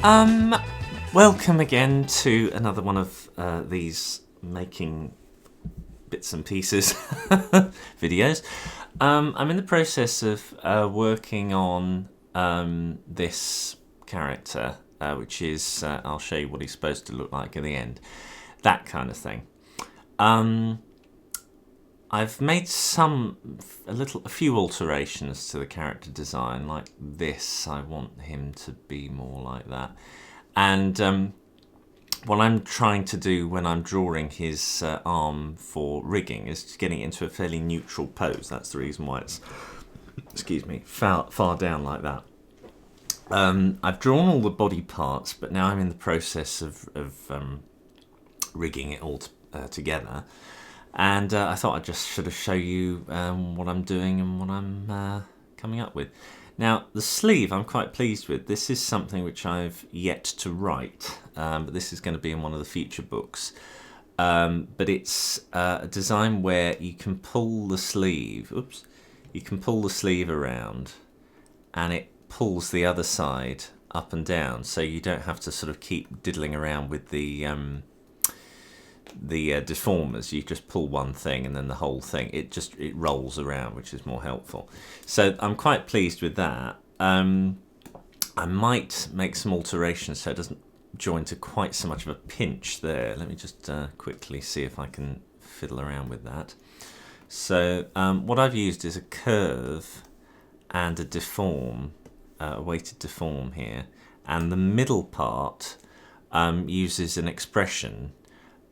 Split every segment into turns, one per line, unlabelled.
Welcome again to another one of these making bits and pieces videos. I'm in the process of working on this character, which is, I'll show you what he's supposed to look like at the end. That kind of thing. I've made a few alterations to the character design, like this. I want him to be more like that. And what I'm trying to do when I'm drawing his arm for rigging is getting it into a fairly neutral pose. That's the reason why it's, excuse me, far down like that. I've drawn all the body parts, but now I'm in the process of rigging it all together. And I thought I'd just sort of show you what I'm doing and what I'm coming up with. Now, the sleeve I'm quite pleased with. This is something which I've yet to write, but this is going to be in one of the future books. But it's a design where you can pull the sleeve, you can pull the sleeve around and it pulls the other side up and down, so you don't have to sort of keep diddling around with the deformers. You just pull one thing and then the whole thing, it rolls around, which is more helpful. So I'm quite pleased with that. I might make some alterations so it doesn't join to quite so much of a pinch there. Let me just quickly see if I can fiddle around with that. So what I've used is a curve and a deform, a weighted deform here, and the middle part uses an expression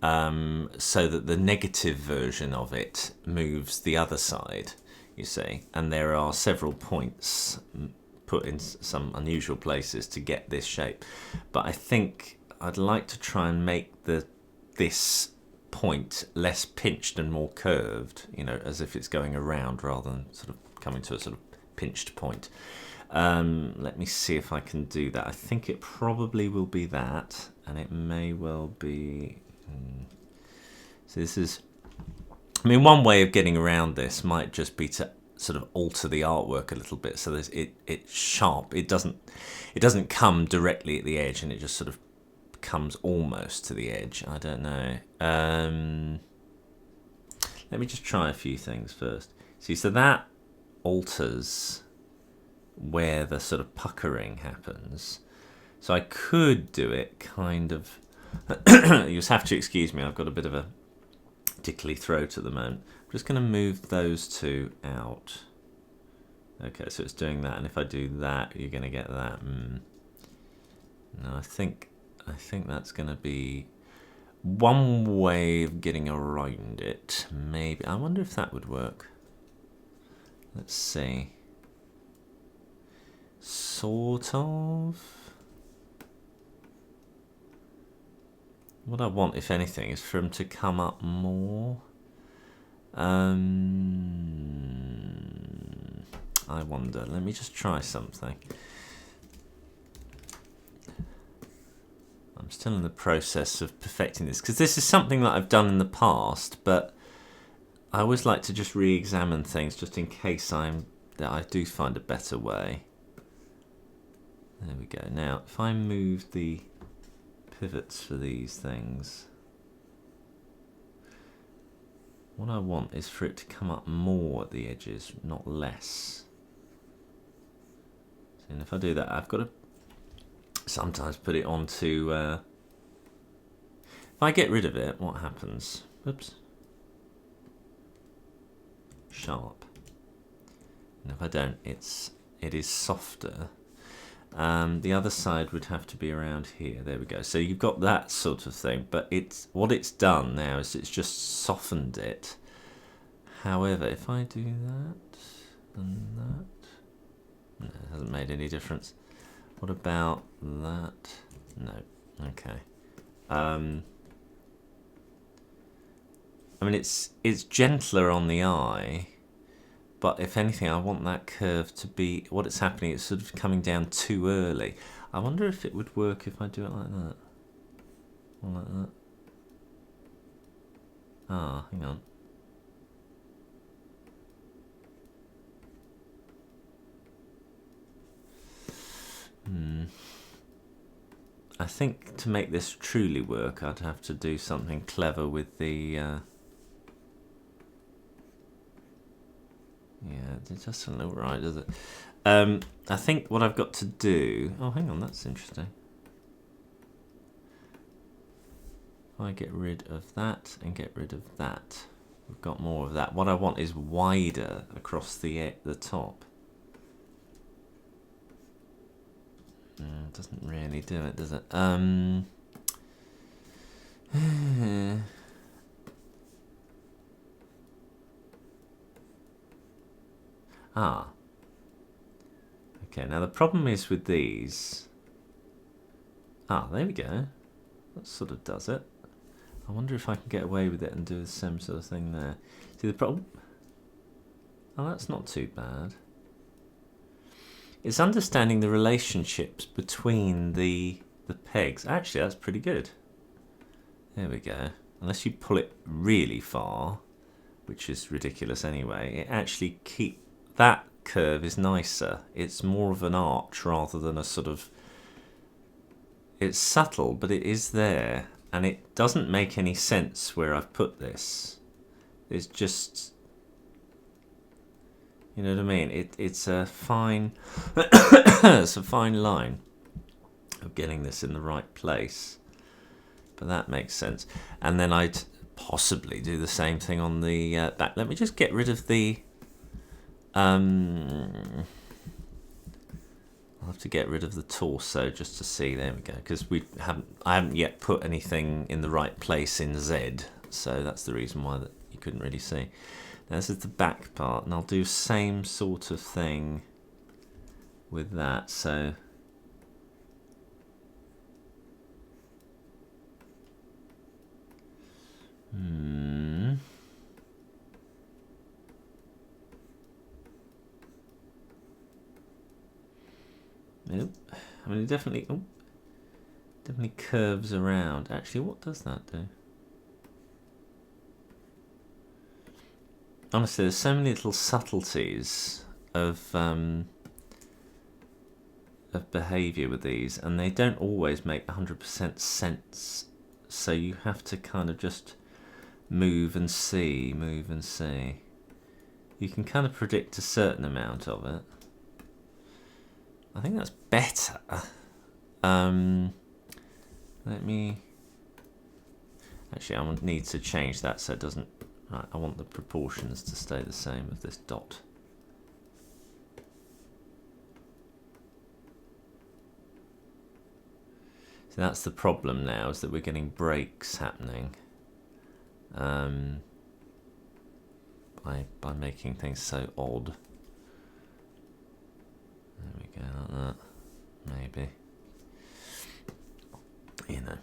so that the negative version of it moves the other side, you see, and there are several points put in some unusual places to get this shape. But I think I'd like to try and make this point less pinched and more curved, you know, as if it's going around rather than sort of coming to a sort of pinched point. Let me see if I can do that. I think it probably will be that, and it may well be. So this is, I mean, one way of getting around this might just be to sort of alter the artwork a little bit so that it's sharp. It doesn't come directly at the edge, and it just sort of comes almost to the edge. I don't know. Let me just try a few things first. See, so that alters where the sort of puckering happens. So I could do it kind of. You just have to excuse me, I've got a bit of a tickly throat at the moment. I'm just going to move those two out. Okay, so it's doing that, and if I do that, you're going to get that. No, I think that's going to be one way of getting around it. Maybe. I wonder if that would work. Let's see. Sort of. What I want, if anything, is for him to come up more. I wonder. Let me just try something. I'm still in the process of perfecting this, because this is something that I've done in the past, but I always like to just re-examine things just in case that I do find a better way. There we go. Now, if I move the pivots for these things, what I want is for it to come up more at the edges, not less. And if I do that, I've got to sometimes put it onto if I get rid of it, what happens? Oops. Sharp. And if I don't, it is softer. The other side would have to be around here. There we go. So you've got that sort of thing, but what it's done now is it's just softened it. However, if I do that and that, no, it hasn't made any difference. What about that? No. Okay. I mean, it's gentler on the eye. But if anything, I want that curve to be, what it's happening, it's sort of coming down too early. I wonder if it would work if I do it like that. Or like that. Ah, hang on. I think to make this truly work, I'd have to do something clever with the... yeah, it doesn't look right, does it? I think what I've got to do... Oh, hang on, that's interesting. If I get rid of that and get rid of that, we've got more of that. What I want is wider across the top. Doesn't really do it, does it? Ah. Okay, now the problem is with these... Ah, there we go. That sort of does it. I wonder if I can get away with it and do the same sort of thing there. See the problem? Oh, that's not too bad. It's understanding the relationships between the pegs. Actually, that's pretty good. There we go. Unless you pull it really far, which is ridiculous anyway, it actually that curve is nicer. It's more of an arch rather than a sort of... It's subtle, but it is there. And it doesn't make any sense where I've put this. It's just... You know what I mean? It's a fine... it's a fine line of getting this in the right place. But that makes sense. And then I'd possibly do the same thing on the back. Let me just get rid of the... I'll have to get rid of the torso just to see. There we go. Because I haven't yet put anything in the right place in Z. So that's the reason why that you couldn't really see. Now this is the back part, and I'll do same sort of thing with that. So nope. I mean, it definitely curves around. Actually, what does that do? Honestly, there's so many little subtleties of behaviour with these, and they don't always make 100% sense. So you have to kind of just move and see. You can kind of predict a certain amount of it. I think that's better. Let me... Actually, I need to change that so it doesn't... Right, I want the proportions to stay the same of this dot. So that's the problem now, is that we're getting breaks happening by making things so odd. There we go, like that. Maybe. You know.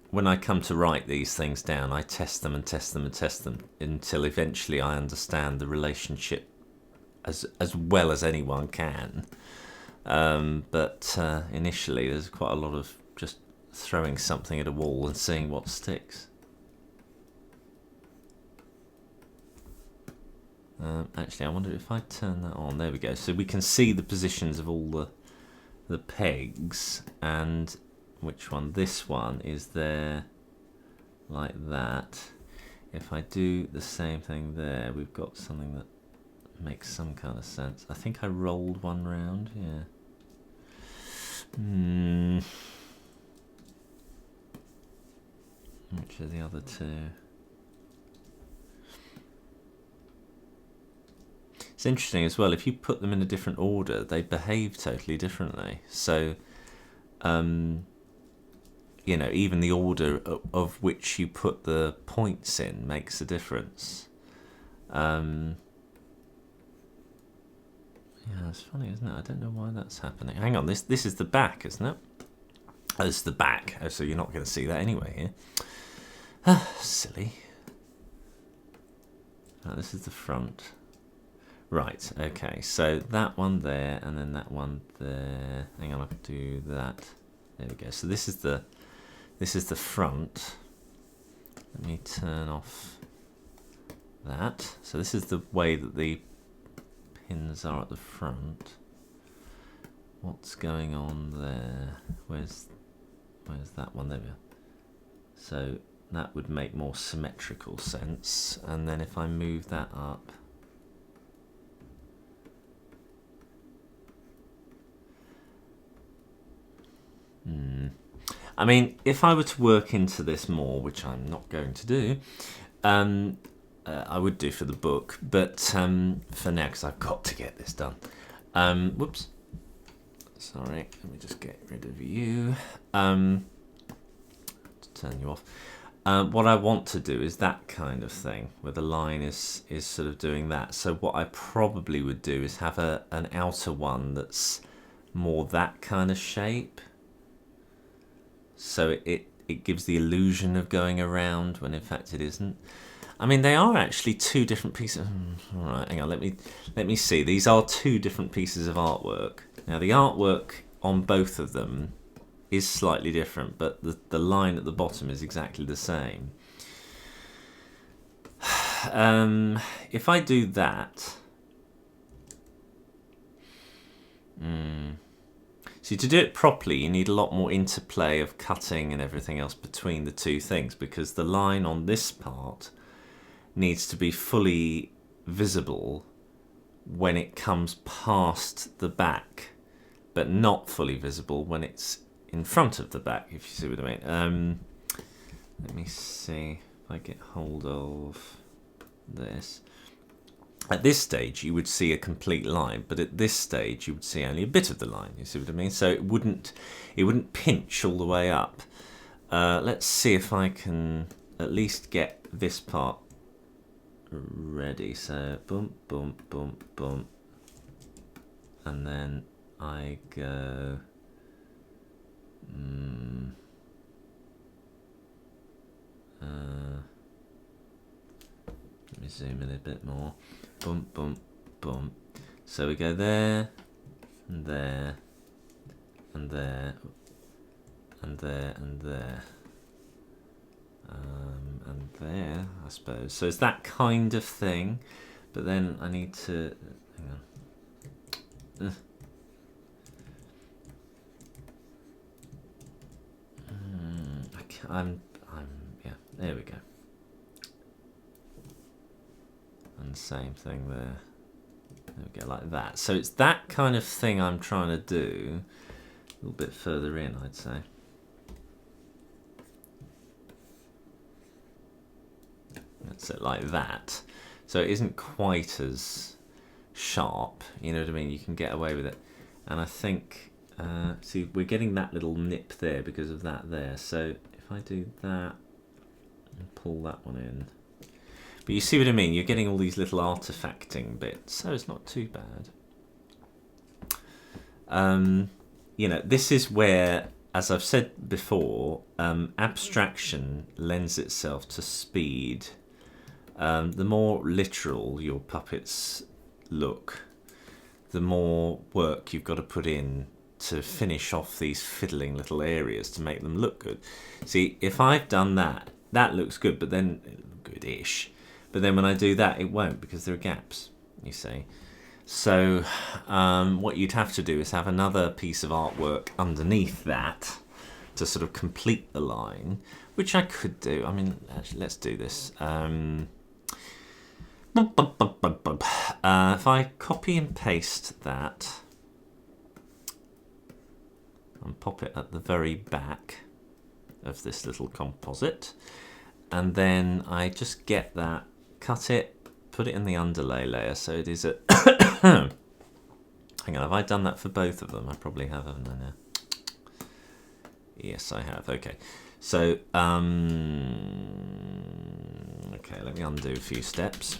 When I come to write these things down, I test them and test them and test them until eventually I understand the relationship as well as anyone can. But initially, there's quite a lot of just throwing something at a wall and seeing what sticks. Actually, I wonder if I turn that on. There we go. So we can see the positions of all the pegs, and which one? This one is there like that. If I do the same thing there, we've got something that makes some kind of sense. I think I rolled one round, yeah. Which are the other two? It's interesting as well, if you put them in a different order, they behave totally differently. So, you know, even the order of which you put the points in makes a difference. Yeah, it's funny, isn't it? I don't know why that's happening. Hang on, this is the back, isn't it? Oh, it's the back. Oh, so you're not going to see that anyway here. Ah, silly. Oh, this is the front. Right, okay, so that one there, and then that one there. Hang on, I can do that. There we go. So this is the front. Let me turn off that. So this is the way that the pins are at the front. What's going on there? Where's where's that one? There we are. So that would make more symmetrical sense. And then if I move that up, I mean, if I were to work into this more, which I'm not going to do, I would do for the book, but for now, because I've got to get this done. Whoops. Sorry, let me just get rid of you. Turn you off. What I want to do is that kind of thing, where the line is sort of doing that. So what I probably would do is have an outer one that's more that kind of shape. So it gives the illusion of going around when in fact it isn't. I mean, they are actually two different pieces. All right, hang on. Let me see. These are two different pieces of artwork. Now, the artwork on both of them is slightly different, but the line at the bottom is exactly the same. If I do that, see, to do it properly, you need a lot more interplay of cutting and everything else between the two things, because the line on this part needs to be fully visible when it comes past the back, but not fully visible when it's in front of the back, if you see what I mean. Let me see if I get hold of this. At this stage, you would see a complete line, but at this stage, you would see only a bit of the line. You see what I mean? So it wouldn't pinch all the way up. Let's see if I can at least get this part ready. So boom, boom, boom, boom, and then I go. Let me zoom in a bit more. Boom, boom, boom. So we go there, and there, and there, and there, and there, and there, I suppose. So it's that kind of thing, but then I need to, hang on. Yeah, there we go. And same thing there. There we go, like that. So it's that kind of thing I'm trying to do. A little bit further in, I'd say. That's it, like that. So it isn't quite as sharp, you know what I mean? You can get away with it. And I think, see, we're getting that little nip there because of that there. So if I do that and pull that one in. But you see what I mean? You're getting all these little artifacting bits, so it's not too bad. You know, this is where, as I've said before, abstraction lends itself to speed. The more literal your puppets look, the more work you've got to put in to finish off these fiddling little areas to make them look good. See, if I've done that, that looks good, but then good-ish. But then when I do that, it won't, because there are gaps, you see. So what you'd have to do is have another piece of artwork underneath that to sort of complete the line, which I could do. I mean, actually, let's do this. If I copy and paste that and pop it at the very back of this little composite, and then I just get that, cut it, put it in the underlay layer, so it is a hang on, have I done that for both of them? I probably have, haven't I now? Yes, I have. Okay, so okay, let me undo a few steps.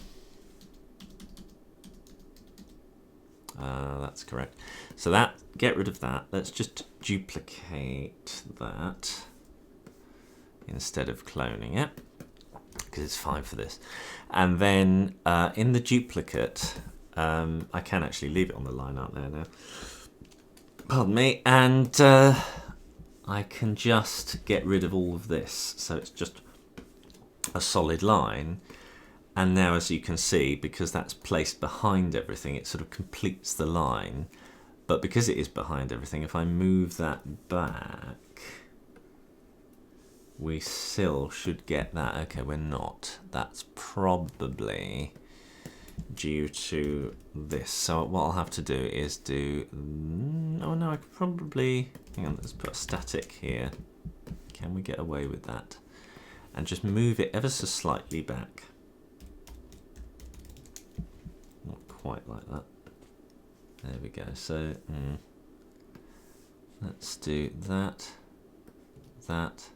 That's correct. So that, get rid of that. Let's just duplicate that instead of cloning it, because it's fine for this. And then in the duplicate, I can actually leave it on the line out there now. Pardon me. And I can just get rid of all of this. So it's just a solid line. And now, as you can see, because that's placed behind everything, it sort of completes the line. But because it is behind everything, if I move that back, we still should get that. Okay, we're not. That's probably due to this. So what I'll have to do is do... Oh no, I could probably... Hang on, let's put a static here. Can we get away with that? And just move it ever so slightly back. Not quite like that. There we go. So let's do that, that.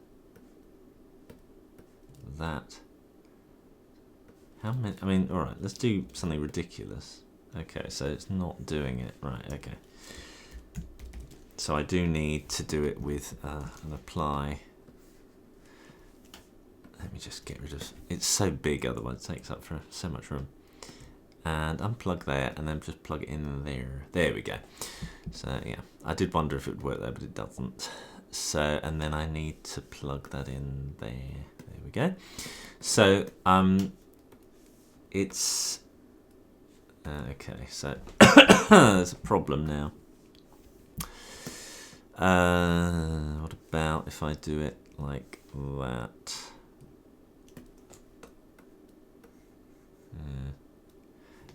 How many? I mean, all right, let's do something ridiculous. Okay, so it's not doing it. Right, okay. So I do need to do it with an apply. Let me just get rid of... It's so big, otherwise it takes up for so much room. And unplug there, and then just plug it in there. There we go. So yeah, I did wonder if it would work there, but it doesn't. So, and then I need to plug that in there. There we go. So it's okay. So there's a problem now. What about if I do it like that?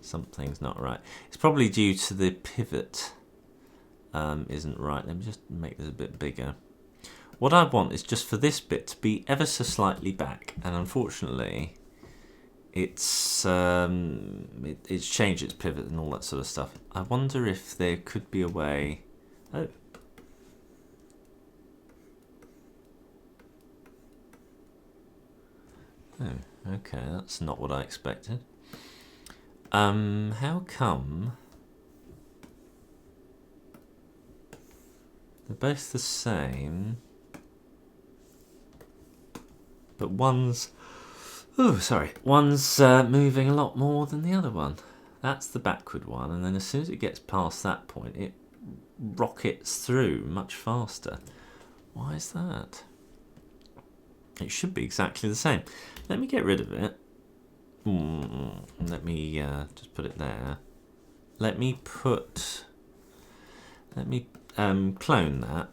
Something's not right. It's probably due to the pivot isn't right. Let me just make this a bit bigger. What I want is just for this bit to be ever so slightly back, and unfortunately it's changed its pivot and all that sort of stuff. I wonder if there could be a way... Oh. Oh, okay, that's not what I expected. How come they're both the same, but one's moving a lot more than the other one? That's the backward one, and then as soon as it gets past that point, it rockets through much faster. Why is that? It should be exactly the same. Let me get rid of it. Let me just put it there. Let me clone that,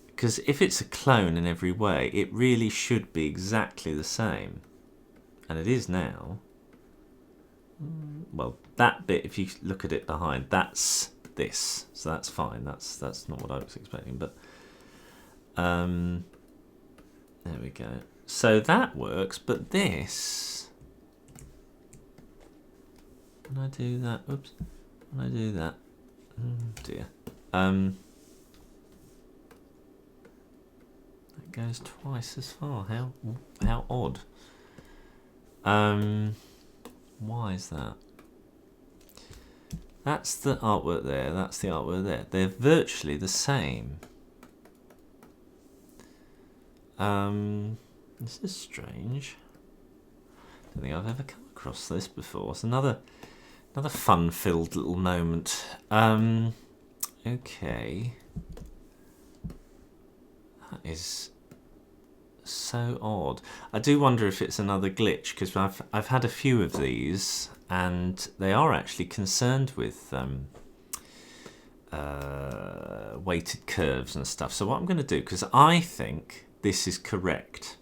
because if it's a clone in every way, it really should be exactly the same, and it is now. Well, that bit, if you look at it behind, that's this, so that's fine. That's not what I was expecting, but there we go. So that works, but this. When I do that, oops, when I do that, oh dear, that goes twice as far. How odd. Why is that? That's the artwork there. That's the artwork there. They're virtually the same. This is strange. I don't think I've ever come across this before. It's another fun-filled little moment. Okay. That is so odd. I do wonder if it's another glitch, because I've had a few of these, and they are actually concerned with weighted curves and stuff. So what I'm going to do, because I think this is correct.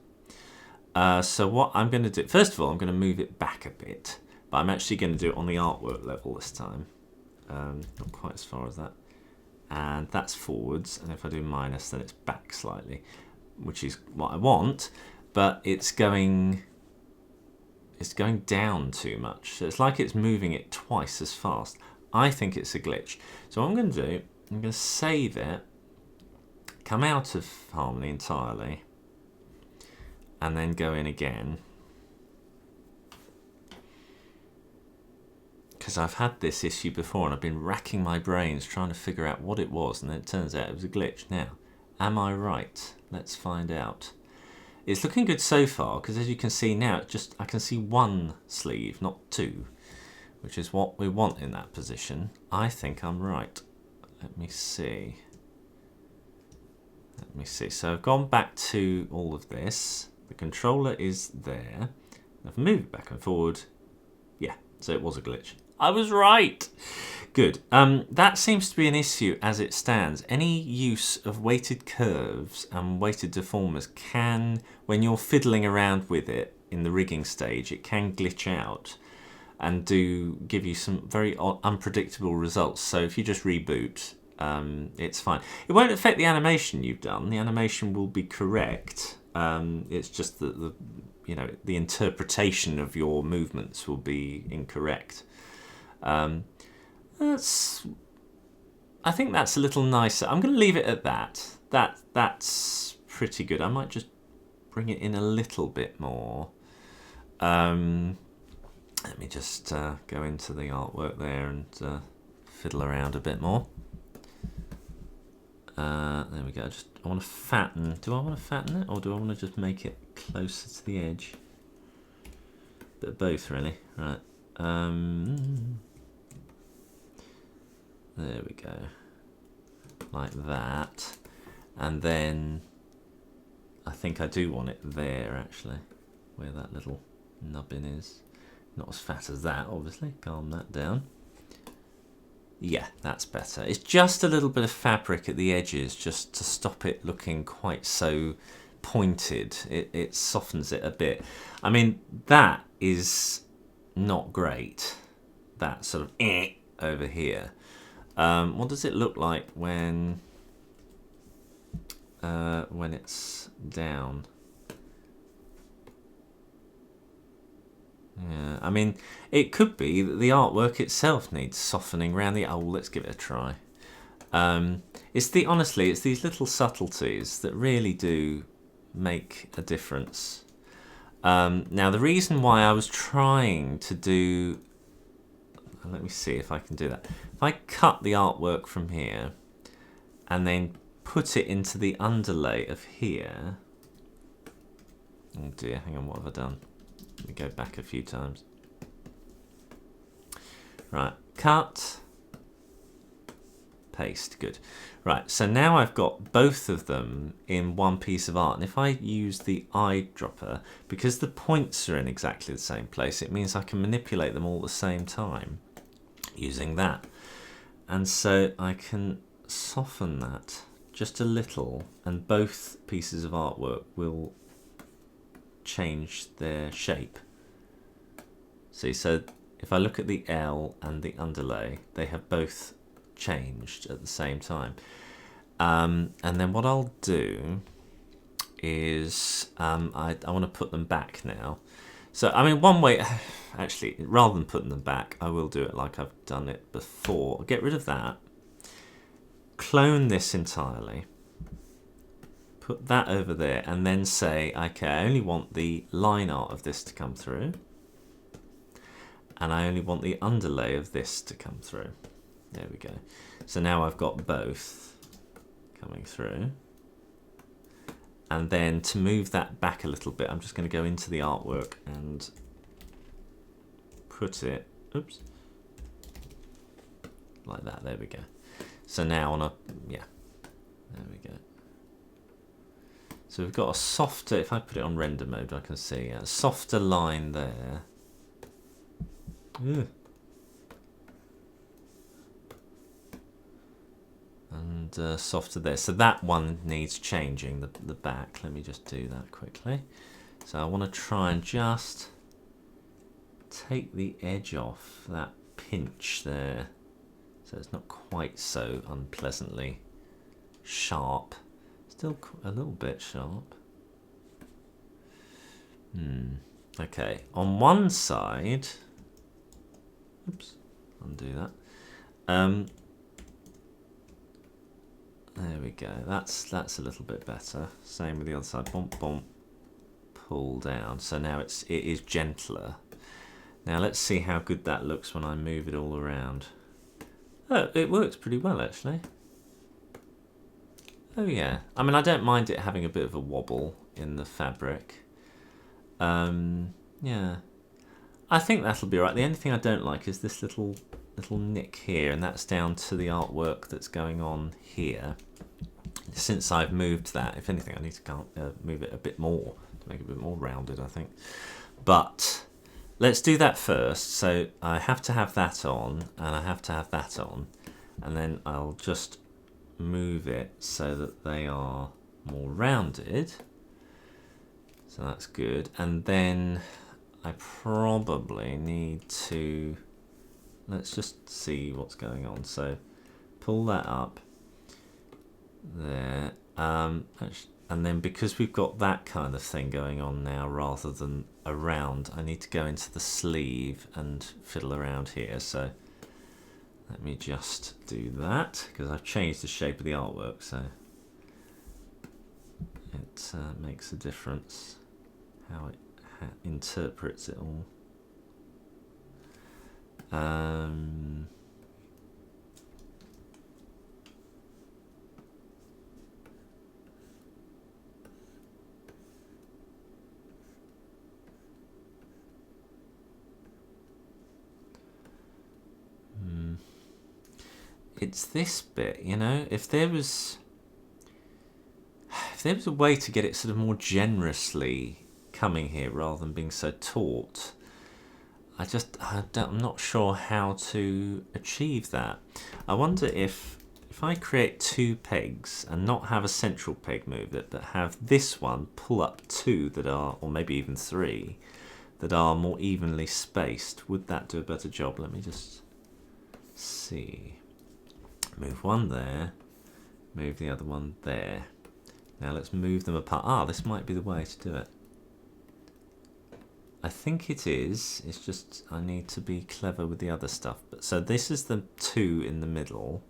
So what I'm going to do, first of all, I'm going to move it back a bit. But I'm actually going to do it on the artwork level this time. Not quite as far as that. And that's forwards. And if I do minus, then it's back slightly, which is what I want. But it's going down too much. So it's like it's moving it twice as fast. I think it's a glitch. So what I'm going to do, I'm going to save it, come out of Harmony entirely, and then go in again. Because I've had this issue before, and I've been racking my brains trying to figure out what it was, and then it turns out it was a glitch. Now, am I right? Let's find out. It's looking good so far, because as you can see now, I can see one sleeve, not two, which is what we want in that position. I think I'm right. Let me see. So I've gone back to all of this. The controller is there. If I move it back and forward, yeah, so it was a glitch. I was right. Good. That seems to be an issue as it stands. Any use of weighted curves and weighted deformers can, when you're fiddling around with it in the rigging stage, it can glitch out and do give you some very unpredictable results. So if you just reboot, it's fine. It won't affect the animation you've done. The animation will be correct. It's just that the interpretation of your movements will be incorrect. I think that's a little nicer. I'm going to leave it at that. That's pretty good. I might just bring it in a little bit more. Let me just go into the artwork there and fiddle around a bit more. There we go. I want to fatten. Do I want to fatten it, or do I want to just make it closer to the edge? Bit of both, really. Right. There we go. Like that. And then I think I do want it there, actually, where that little nubbin is. Not as fat as that, obviously. Calm that down. Yeah, that's better. It's just a little bit of fabric at the edges, just to stop it looking quite so pointed. It softens it a bit. I mean, that is not great. That sort of over here. What does it look like when it's down? Yeah, I mean, it could be that the artwork itself needs softening around the... Oh, let's give it a try. Honestly, it's these little subtleties that really do make a difference. Now, the reason why I was trying to do... Let me see if I can do that. If I cut the artwork from here and then put it into the underlay of here... Oh dear, hang on, what have I done? Let me go back a few times. Right, cut, paste, good. Right, so now I've got both of them in one piece of art. And if I use the eyedropper, because the points are in exactly the same place, it means I can manipulate them all at the same time using that. And so I can soften that just a little, and both pieces of artwork will change their shape. See, so if I look at the L and the underlay, they have both changed at the same time. And then what I'll do is I want to put them back now. So, I mean, one way, actually, rather than putting them back, I will do it like I've done it before. I'll get rid of that, clone this entirely, put that over there, and then say, okay, I only want the line art of this to come through, and I only want the underlay of this to come through. There we go. So now I've got both coming through. And then to move that back a little bit, I'm just going to go into the artwork and put it, oops, like that. There we go. So now on a, yeah, there we go. So we've got a softer, if I put it on render mode, I can see a softer line there. Ugh. And softer there. So that one needs changing, the back. Let me just do that quickly. So I want to try and just take the edge off that pinch there. So it's not quite so unpleasantly sharp. Still a little bit sharp. Okay, on one side, oops, undo that. There we go. That's a little bit better. Same with the other side. Bump, bump, pull down. So now it is gentler. Now let's see how good that looks when I move it all around. Oh, it works pretty well actually. Oh yeah, I mean I don't mind it having a bit of a wobble in the fabric. Yeah, I think that'll be right. The only thing I don't like is this little nick here, and that's down to the artwork that's going on here. Since I've moved that, if anything, I need to move it a bit more to make it a bit more rounded, I think. But let's do that first. So I have to have that on, and I have to have that on, and then I'll just move it so that they are more rounded. So that's good. And then I probably need to, let's just see what's going on. So pull that up there. And then because we've got that kind of thing going on now rather than around, I need to go into the sleeve and fiddle around here. So let me just do that, because I've changed the shape of the artwork, so it makes a difference how it interprets it all. It's this bit, you know, if there was a way to get it sort of more generously coming here rather than being so taut, I'm not sure how to achieve that. I wonder if I create 2 pegs and not have a central peg move it, but have this one pull up 2 that are, or maybe even 3, that are more evenly spaced, would that do a better job? Let me just see. Move one there, move the other one there. Now let's move them apart. Ah, this might be the way to do it. I think it is. It's just I need to be clever with the other stuff. But so this is the 2 in the middle,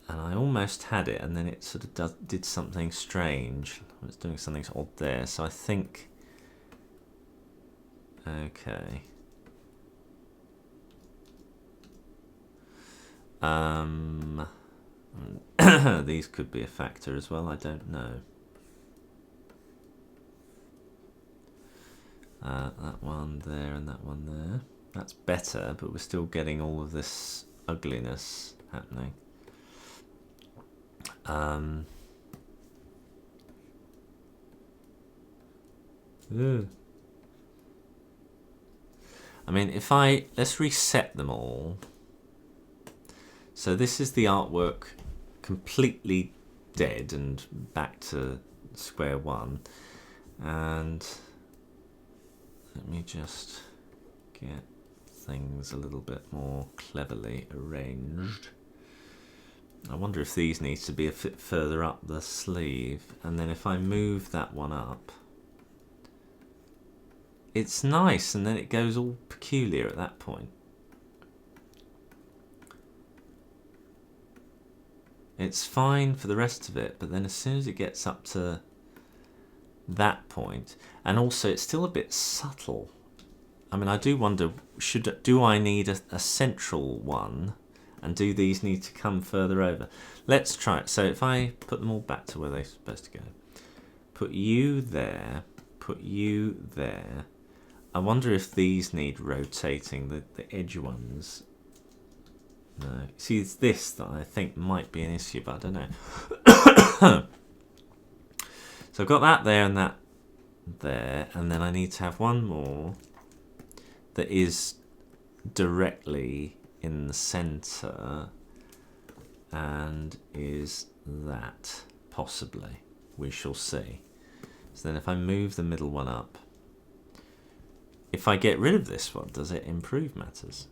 and I almost had it, and then it sort of did something strange. It's doing something odd there. So I think, okay. These could be a factor as well, I don't know. That one there and that one there. That's better, but we're still getting all of this ugliness happening. I mean, let's reset them all. So this is the artwork completely dead and back to square one. And let me just get things a little bit more cleverly arranged. I wonder if these need to be a bit further up the sleeve. And then if I move that one up, it's nice, and then it goes all peculiar at that point. It's fine for the rest of it, but then as soon as it gets up to that point, and also it's still a bit subtle. I mean, I do wonder, do I need a central one, and do these need to come further over? Let's try it. So if I put them all back to where they're supposed to go, put you there, put you there. I wonder if these need rotating, the edge ones. No. See, it's this that I think might be an issue, but I don't know. So I've got that there and that there, and then I need to have one more that is directly in the center, and is that, possibly. We shall see. So then if I move the middle one up, if I get rid of this one, does it improve matters?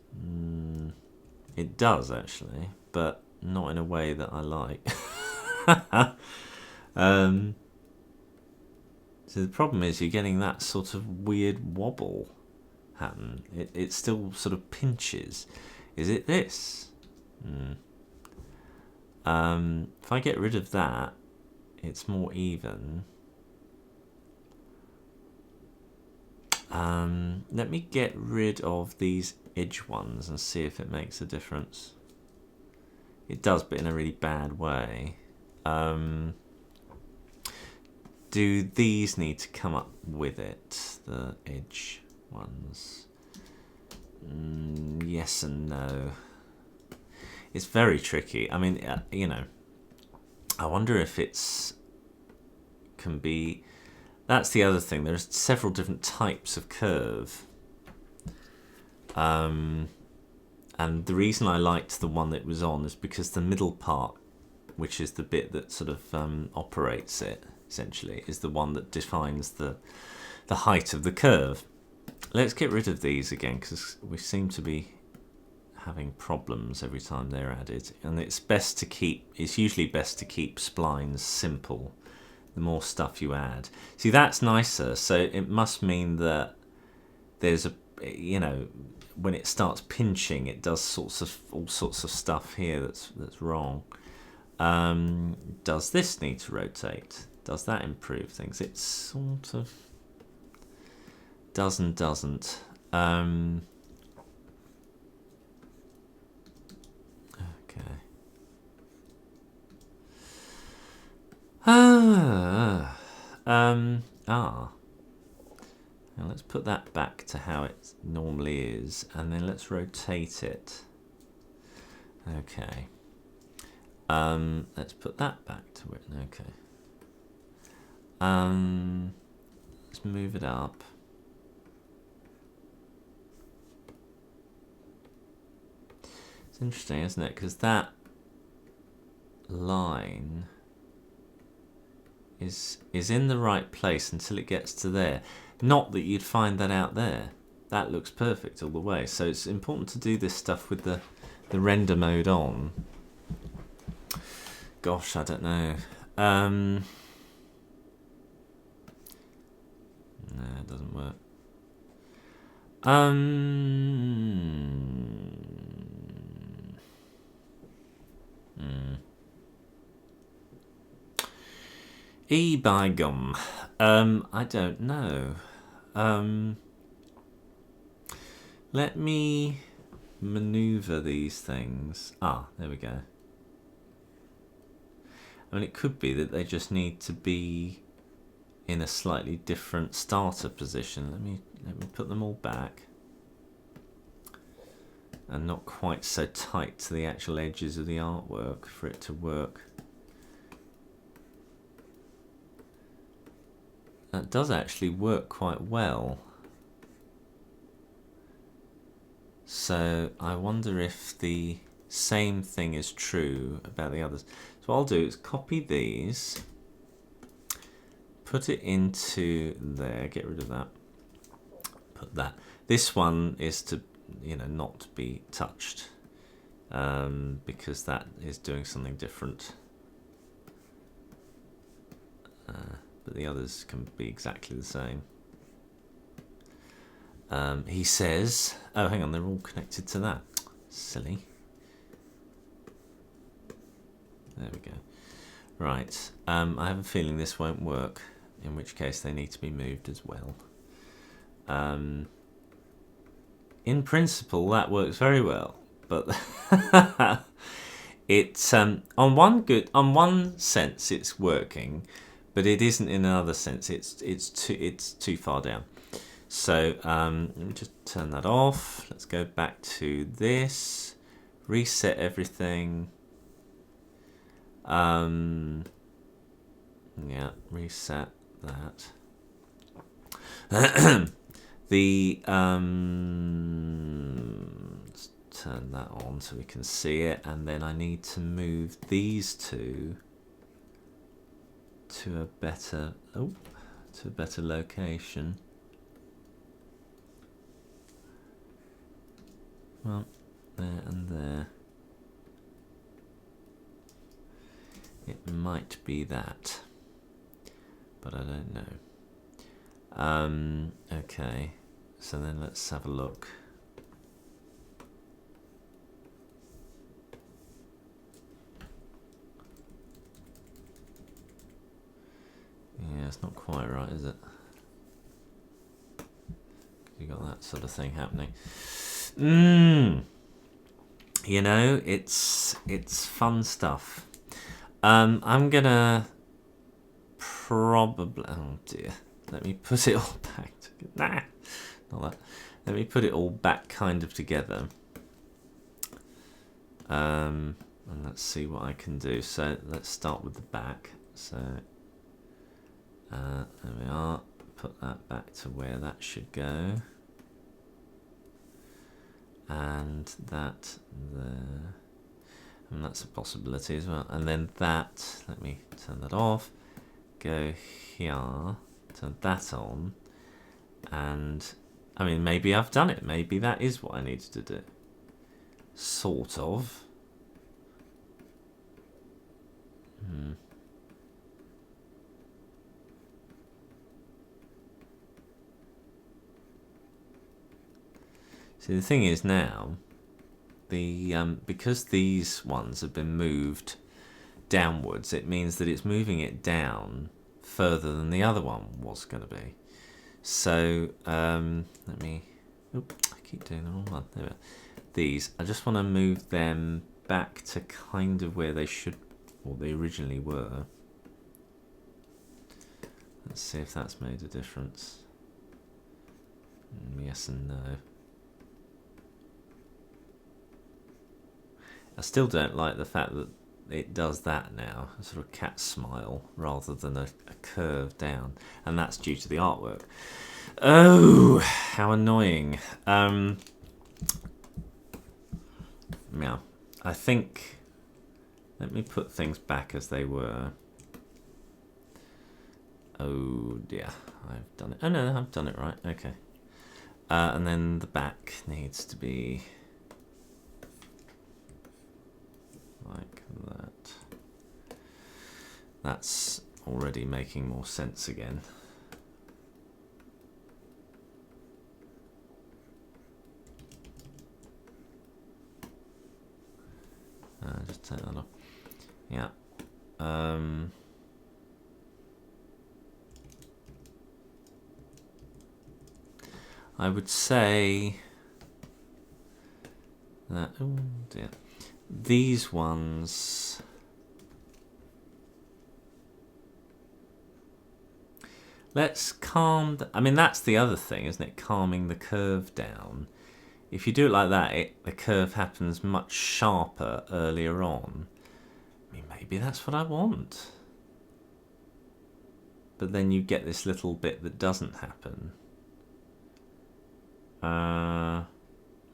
It does, actually, but not in a way that I like. So the problem is you're getting that sort of weird wobble happen. It still sort of pinches. Is it this? If I get rid of that, it's more even. Let me get rid of these edge ones and see if it makes a difference. It does, but in a really bad way. Do these need to come up with it, the edge ones? Yes and no. It's very tricky. I mean, you know, I wonder if it's can be that's the other thing. There's several different types of curve. And the reason I liked the one that was on is because the middle part, which is the bit that sort of operates it, essentially, is the one that defines the height of the curve. Let's get rid of these again, because we seem to be having problems every time they're added. And it's usually best to keep splines simple. The more stuff you add. See, that's nicer. So it must mean that there's when it starts pinching, it does all sorts of stuff here that's wrong. Does this need to rotate? Does that improve things? It sort of does and doesn't. Okay. Now let's put that back to how it normally is, and then let's rotate it. Okay. Let's put that back to it. Okay. Let's move it up. It's interesting, isn't it? Because that line is in the right place until it gets to there. Not that you'd find that out there. That looks perfect all the way. So it's important to do this stuff with the render mode on. Gosh, I don't know. No, it doesn't work. By gum. I don't know. Let me maneuver these things. There we go. I mean, it could be that they just need to be in a slightly different starter position. Let me put them all back. And not quite so tight to the actual edges of the artwork for it to work. That does actually work quite well. So I wonder if the same thing is true about the others. So what I'll do is copy these, put it into there, get rid of that, put that. This one is to, not be touched because that is doing something different. But the others can be exactly the same. He says, oh, hang on, they're all connected to that. Silly. There we go. Right. I have a feeling this won't work, in which case they need to be moved as well. In principle, that works very well, but it's on one sense it's working, but it isn't in another sense. It's too far down. So let me just turn that off. Let's go back to this. Reset everything. Yeah, reset that. Let's turn that on so we can see it, and then I need to move these two to a better location. Well, there and there. It might be that, but I don't know. Okay, so then let's have a look. Yeah, it's not quite right, is it? You got that sort of thing happening. It's fun stuff. I'm gonna probably, oh dear, let me put it all back together. Not that. Let me put it all back kind of together. And let's see what I can do. So let's start with the back. So There we are. Put that back to where that should go. And that there. And that's a possibility as well. And then that, let me turn that off. Go here, turn that on. And, I mean, maybe I've done it. Maybe that is what I needed to do. Sort of. See, the thing is now, because these ones have been moved downwards, it means that it's moving it down further than the other one was going to be. So let me. Oop, I keep doing the wrong one. There we are. These, I just want to move them back to kind of where they should, or they originally were. Let's see if that's made a difference. Yes and no. I still don't like the fact that it does that now, a sort of cat smile rather than a curve down, and that's due to the artwork. Oh, how annoying. Yeah, I think, let me put things back as they were. Oh dear, I've done it. Oh no, I've done it right, okay. And then the back needs to be like that. That's already making more sense again. Just take that off. Yeah. I would say that, oh dear, these ones, let's calm, I mean, that's the other thing, isn't it? Calming the curve down. If you do it like that, the curve happens much sharper earlier on. I mean, maybe that's what I want. But then you get this little bit that doesn't happen.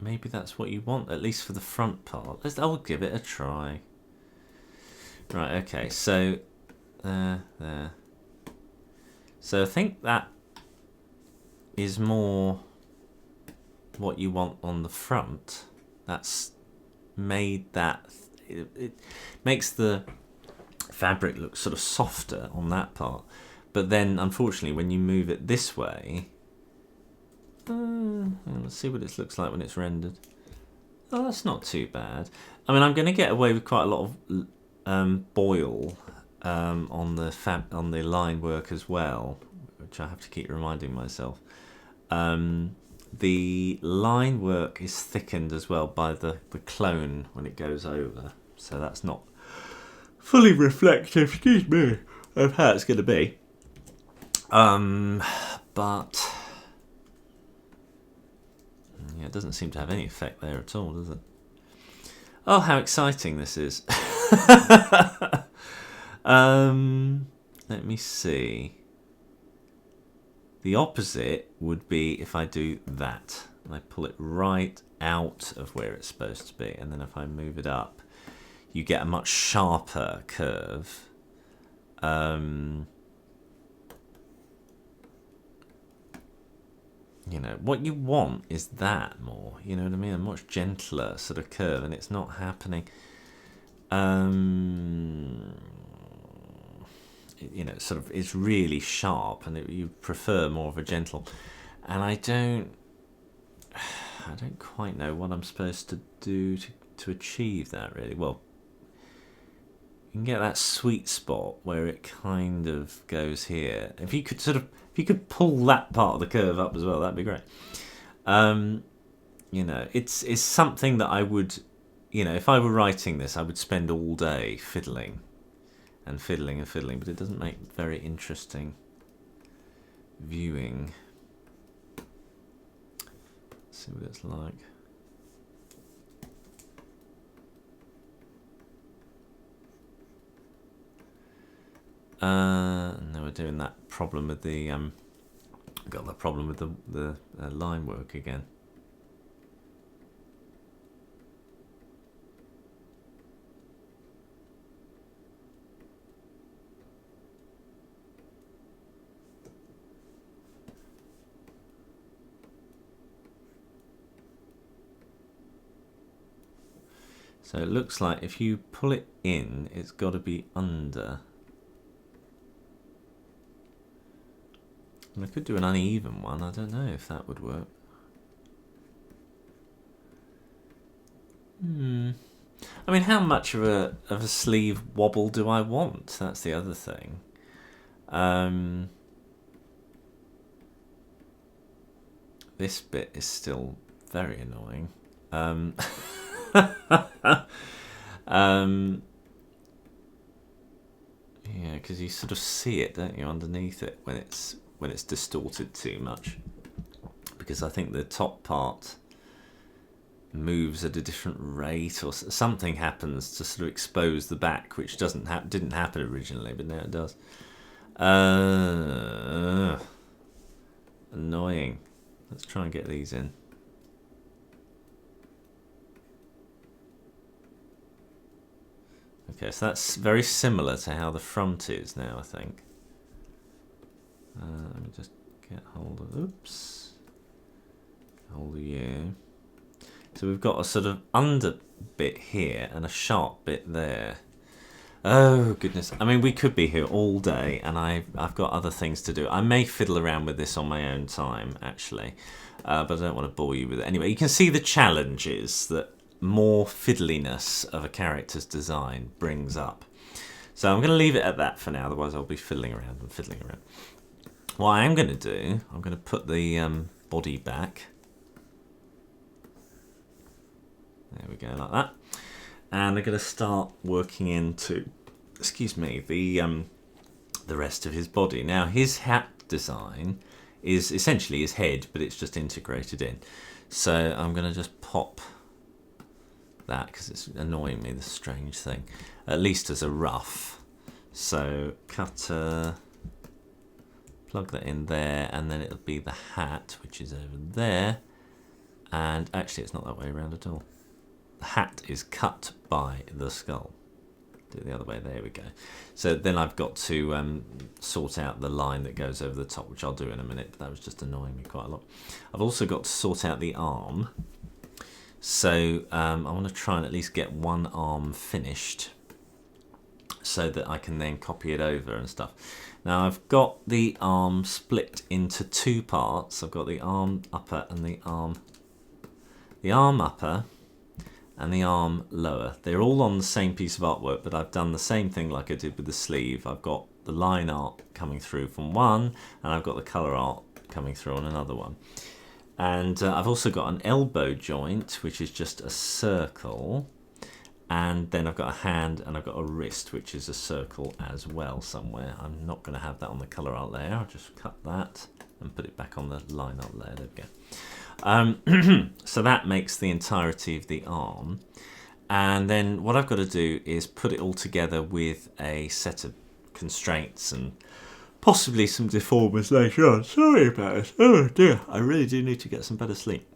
Maybe that's what you want, at least for the front part. I'll give it a try. Right, okay, so there. So I think that is more what you want on the front. That's made that, it makes the fabric look sort of softer on that part. But then, unfortunately, when you move it this way, let's see what it looks like when it's rendered. Oh, that's not too bad. I mean, I'm going to get away with quite a lot of boil on the line work as well, which I have to keep reminding myself. The line work is thickened as well by the clone when it goes over, so that's not fully reflective, excuse me, of how it's going to be. But yeah, it doesn't seem to have any effect there at all, does it? Oh, how exciting this is. Let me see. The opposite would be if I do that. And I pull it right out of where it's supposed to be. And then if I move it up, you get a much sharper curve. You know, what you want is that more, you know what I mean? A much gentler sort of curve, and it's not happening. You know, sort of, it's really sharp, and you prefer more of a gentle. And I don't quite know what I'm supposed to do to achieve that, really. Well, you can get that sweet spot where it kind of goes here. If you could pull that part of the curve up as well, that'd be great. You know, it's something that I would, you know, if I were writing this, I would spend all day fiddling and fiddling and fiddling, but it doesn't make very interesting viewing. Let's see what it's like. Now we're doing that problem with the line work again. So it looks like if you pull it in, it's got to be under. And I could do an uneven one. I don't know if that would work. I mean, how much of a sleeve wobble do I want? That's the other thing. This bit is still very annoying. Yeah, because you sort of see it, don't you, underneath it when it's distorted too much. Because I think the top part moves at a different rate, or something happens to sort of expose the back, which didn't happen originally, but now it does. Annoying. Let's try and get these in. Okay, so that's very similar to how the front is now, I think. Let me just get hold of you. So we've got a sort of under bit here and a sharp bit there. Oh goodness! I mean, we could be here all day, and I've got other things to do. I may fiddle around with this on my own time, actually, but I don't want to bore you with it. Anyway, you can see the challenges that more fiddliness of a character's design brings up. So I'm going to leave it at that for now, otherwise I'll be fiddling around. What I am going to do, I'm going to put the body back. There we go, like that. And I'm going to start working into, excuse me, the rest of his body. Now, his hat design is essentially his head, but it's just integrated in. So I'm going to just pop that, because it's annoying me, this strange thing, at least as a rough. So cutter, plug that in there, and then it'll be the hat, which is over there. And actually, it's not that way around at all. The hat is cut by the skull. Do it the other way. There we go. So then I've got to sort out the line that goes over the top, which I'll do in a minute, but that was just annoying me quite a lot. I've also got to sort out the arm. So I want to try and at least get one arm finished so that I can then copy it over and stuff. Now I've got the arm split into two parts. I've got the arm upper and the arm upper and the arm lower. They're all on the same piece of artwork, but I've done the same thing like I did with the sleeve. I've got the line art coming through from one, and I've got the colour art coming through on another one. And I've also got an elbow joint, which is just a circle. And then I've got a hand and I've got a wrist, which is a circle as well somewhere. I'm not going to have that on the colour art layer. I'll just cut that and put it back on the line art layer. There we go. So that makes the entirety of the arm. And then what I've got to do is put it all together with a set of constraints and possibly some deformers later on. Sorry about it. Oh dear, I really do need to get some better sleep.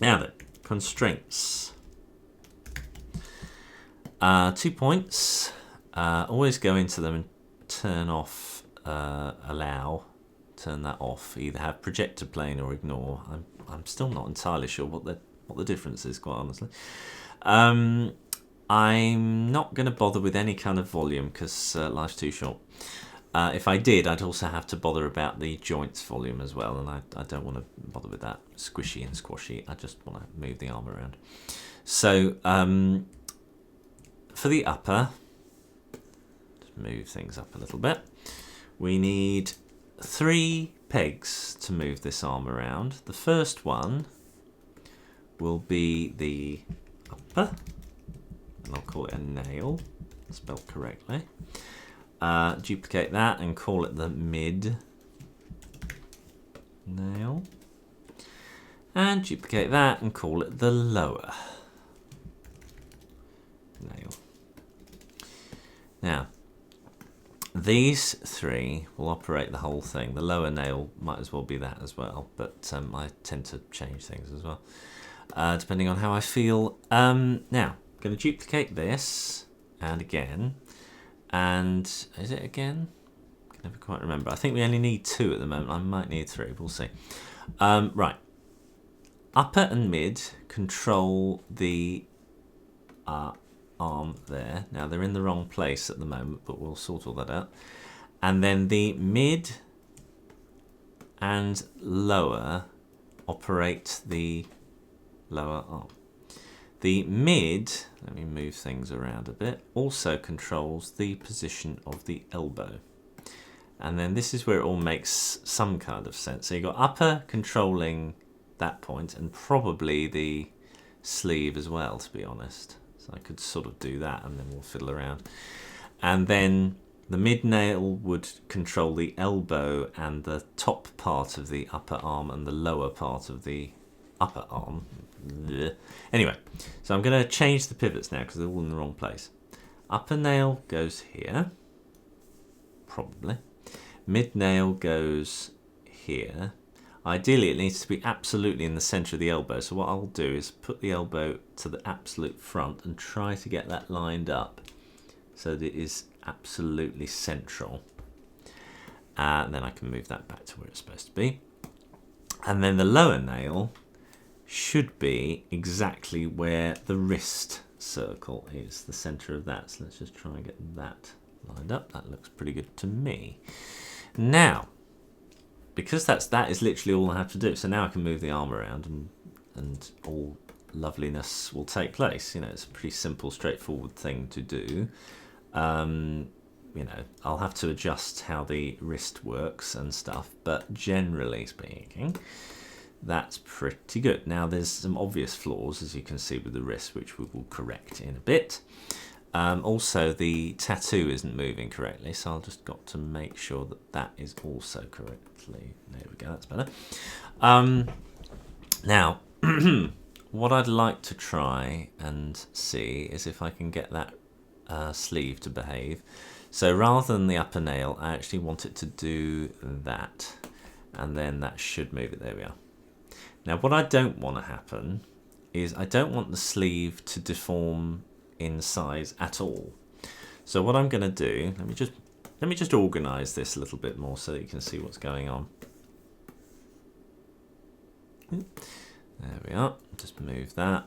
Now then, constraints. 2 points. Always go into them and turn off allow. Turn that off. Either have projector plane or ignore. I'm still not entirely sure what the difference is, quite honestly. I'm not going to bother with any kind of volume because life's too short. If I did, I'd also have to bother about the joints volume as well, and I don't want to bother with that squishy and squashy. I just want to move the arm around. So for the upper, just move things up a little bit. We need 3 pegs to move this arm around. The first one will be the upper, and I'll call it a nail, spelled correctly. Duplicate that and call it the mid nail, and duplicate that and call it the lower nail. Now these three will operate the whole thing. The lower nail might as well be that as well, but I tend to change things as well, depending on how I feel. Now, I'm going to duplicate this, and again, and is it again? I can never quite remember. I think we only need 2 at the moment. I might need 3, we'll see. Right, upper and mid control the arm there. Now they're in the wrong place at the moment, but we'll sort all that out. And then the mid and lower operate the lower arm. The mid, let me move things around a bit, also controls the position of the elbow. And then this is where it all makes some kind of sense. So you've got upper controlling that point, and probably the sleeve as well, to be honest. So I could sort of do that, and then we'll fiddle around. And then the mid nail would control the elbow and the top part of the upper arm and the lower part of the upper arm. Blech. Anyway, so I'm going to change the pivots now because they're all in the wrong place. Upper nail goes here, probably. Mid nail goes here. Ideally, it needs to be absolutely in the centre of the elbow. So what I'll do is put the elbow to the absolute front and try to get that lined up so that it is absolutely central. And then I can move that back to where it's supposed to be. And then the lower nail should be exactly where the wrist circle is, the centre of that. So let's just try and get that lined up. That looks pretty good to me. Now, because that is literally all I have to do. So now I can move the arm around and all loveliness will take place. You know, it's a pretty simple, straightforward thing to do. You know, I'll have to adjust how the wrist works and stuff, but generally speaking, that's pretty good. Now there's some obvious flaws, as you can see with the wrist, which we will correct in a bit. Also, the tattoo isn't moving correctly, so I'll just got to make sure that that is also correctly. There we go, that's better. Now, what I'd like to try and see is if I can get that sleeve to behave. So rather than the upper nail, I actually want it to do that, and then that should move it. There we are. Now, what I don't want to happen is I don't want the sleeve to deform in size at all. So what I'm going to do, let me just organize this a little bit more so that you can see what's going on. There we are. Just move that,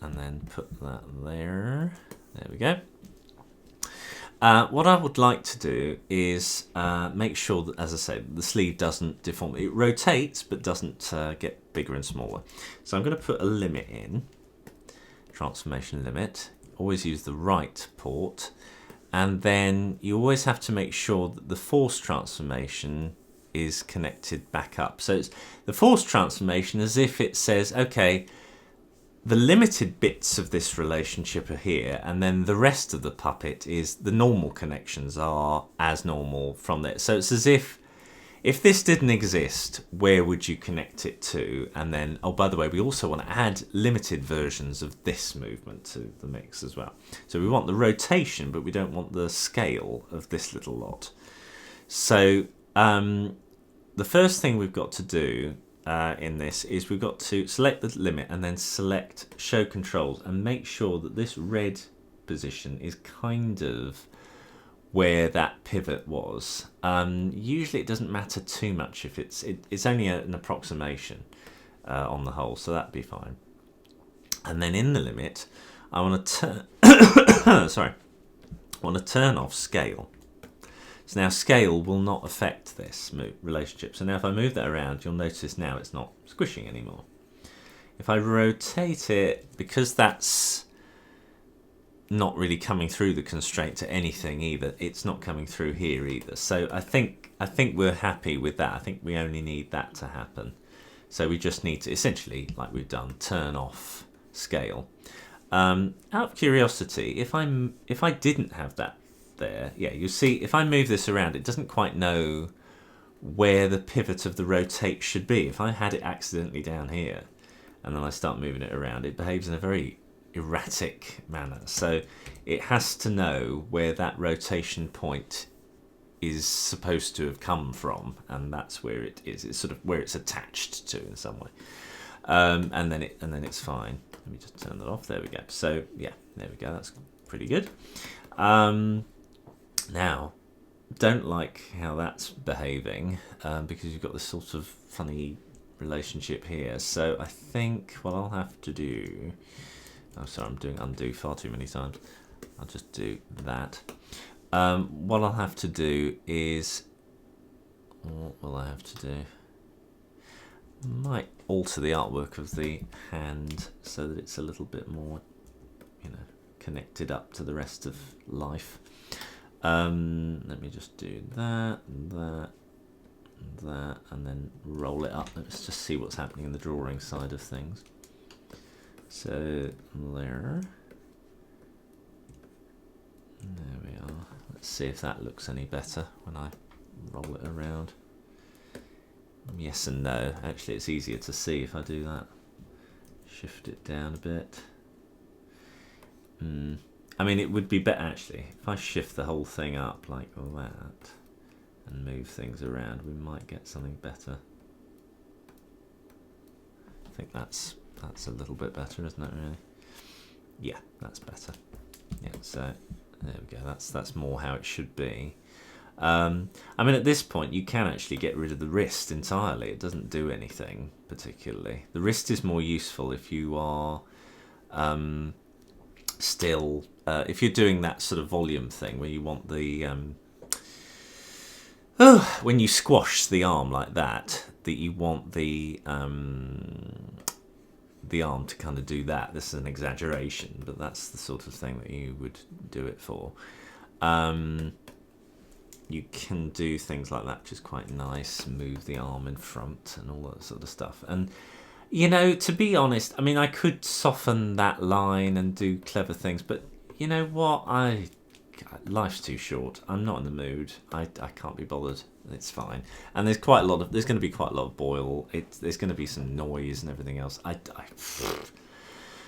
and then put that there. There we go. What I would like to do is make sure that, as I say, the sleeve doesn't deform. It rotates, but doesn't get bigger and smaller. So I'm going to put a limit in, transformation limit. Always use the right port. And then you always have to make sure that the force transformation is connected back up. So it's the force transformation as if it says, okay, the limited bits of this relationship are here, and then the rest of the puppet is the normal connections are as normal from there. So it's as if this didn't exist, where would you connect it to? And then, oh, by the way, we also want to add limited versions of this movement to the mix as well. So we want the rotation, but we don't want the scale of this little lot. So the first thing we've got to do in this is we've got to select the limit and then select show controls and make sure that this red position is kind of where that pivot was. Usually it doesn't matter too much if it's only an approximation on the whole, so that'd be fine. And then in the limit I want to turn off scale. So now scale will not affect this relationship. So now if I move that around, you'll notice now it's not squishing anymore. If I rotate it, because that's not really coming through the constraint to anything either, it's not coming through here either. So I think we're happy with that. I think we only need that to happen. So we just need to essentially, like we've done, turn off scale. Out of curiosity, if I didn't have that there, yeah, you see if I move this around, it doesn't quite know where the pivot of the rotate should be. If I had it accidentally down here and then I start moving it around, it behaves in a very erratic manner. So it has to know where that rotation point is supposed to have come from, and that's where it is. It's sort of where it's attached to in some way, and then it's fine. Let me just turn that off. There we go. So yeah, there we go. That's pretty good. Now, don't like how that's behaving because you've got this sort of funny relationship here. So I think what I'll have to do. Oh, sorry, I'm doing undo far too many times. I'll just do that. What I'll have to do is, what will I have to do? Might alter the artwork of the hand so that it's a little bit more, connected up to the rest of life. Let me just do that, that, that, and then roll it up. Let's just see what's happening in the drawing side of things. So there we are. Let's see if that looks any better when I roll it around. Yes and no. Actually, it's easier to see if I do that. Shift it down a bit. I mean, it would be better actually if I shift the whole thing up like that and move things around. We might get something better. I think that's a little bit better, isn't it? Really? Yeah, that's better. Yeah. So there we go. That's more how it should be. I mean, at this point, you can actually get rid of the wrist entirely. It doesn't do anything particularly. The wrist is more useful if you are still, if you're doing that sort of volume thing where you want the, when you squash the arm like that you want the arm to kind of do that. This is an exaggeration, but that's the sort of thing that you would do it for. You can do things like that, which is quite nice. Move the arm in front and all that sort of stuff. And, to be honest, I mean, I could soften that line and do clever things, but you know what? Life's too short. I'm not in the mood. I can't be bothered. It's fine. And there's going to be quite a lot of boil. There's going to be some noise and everything else.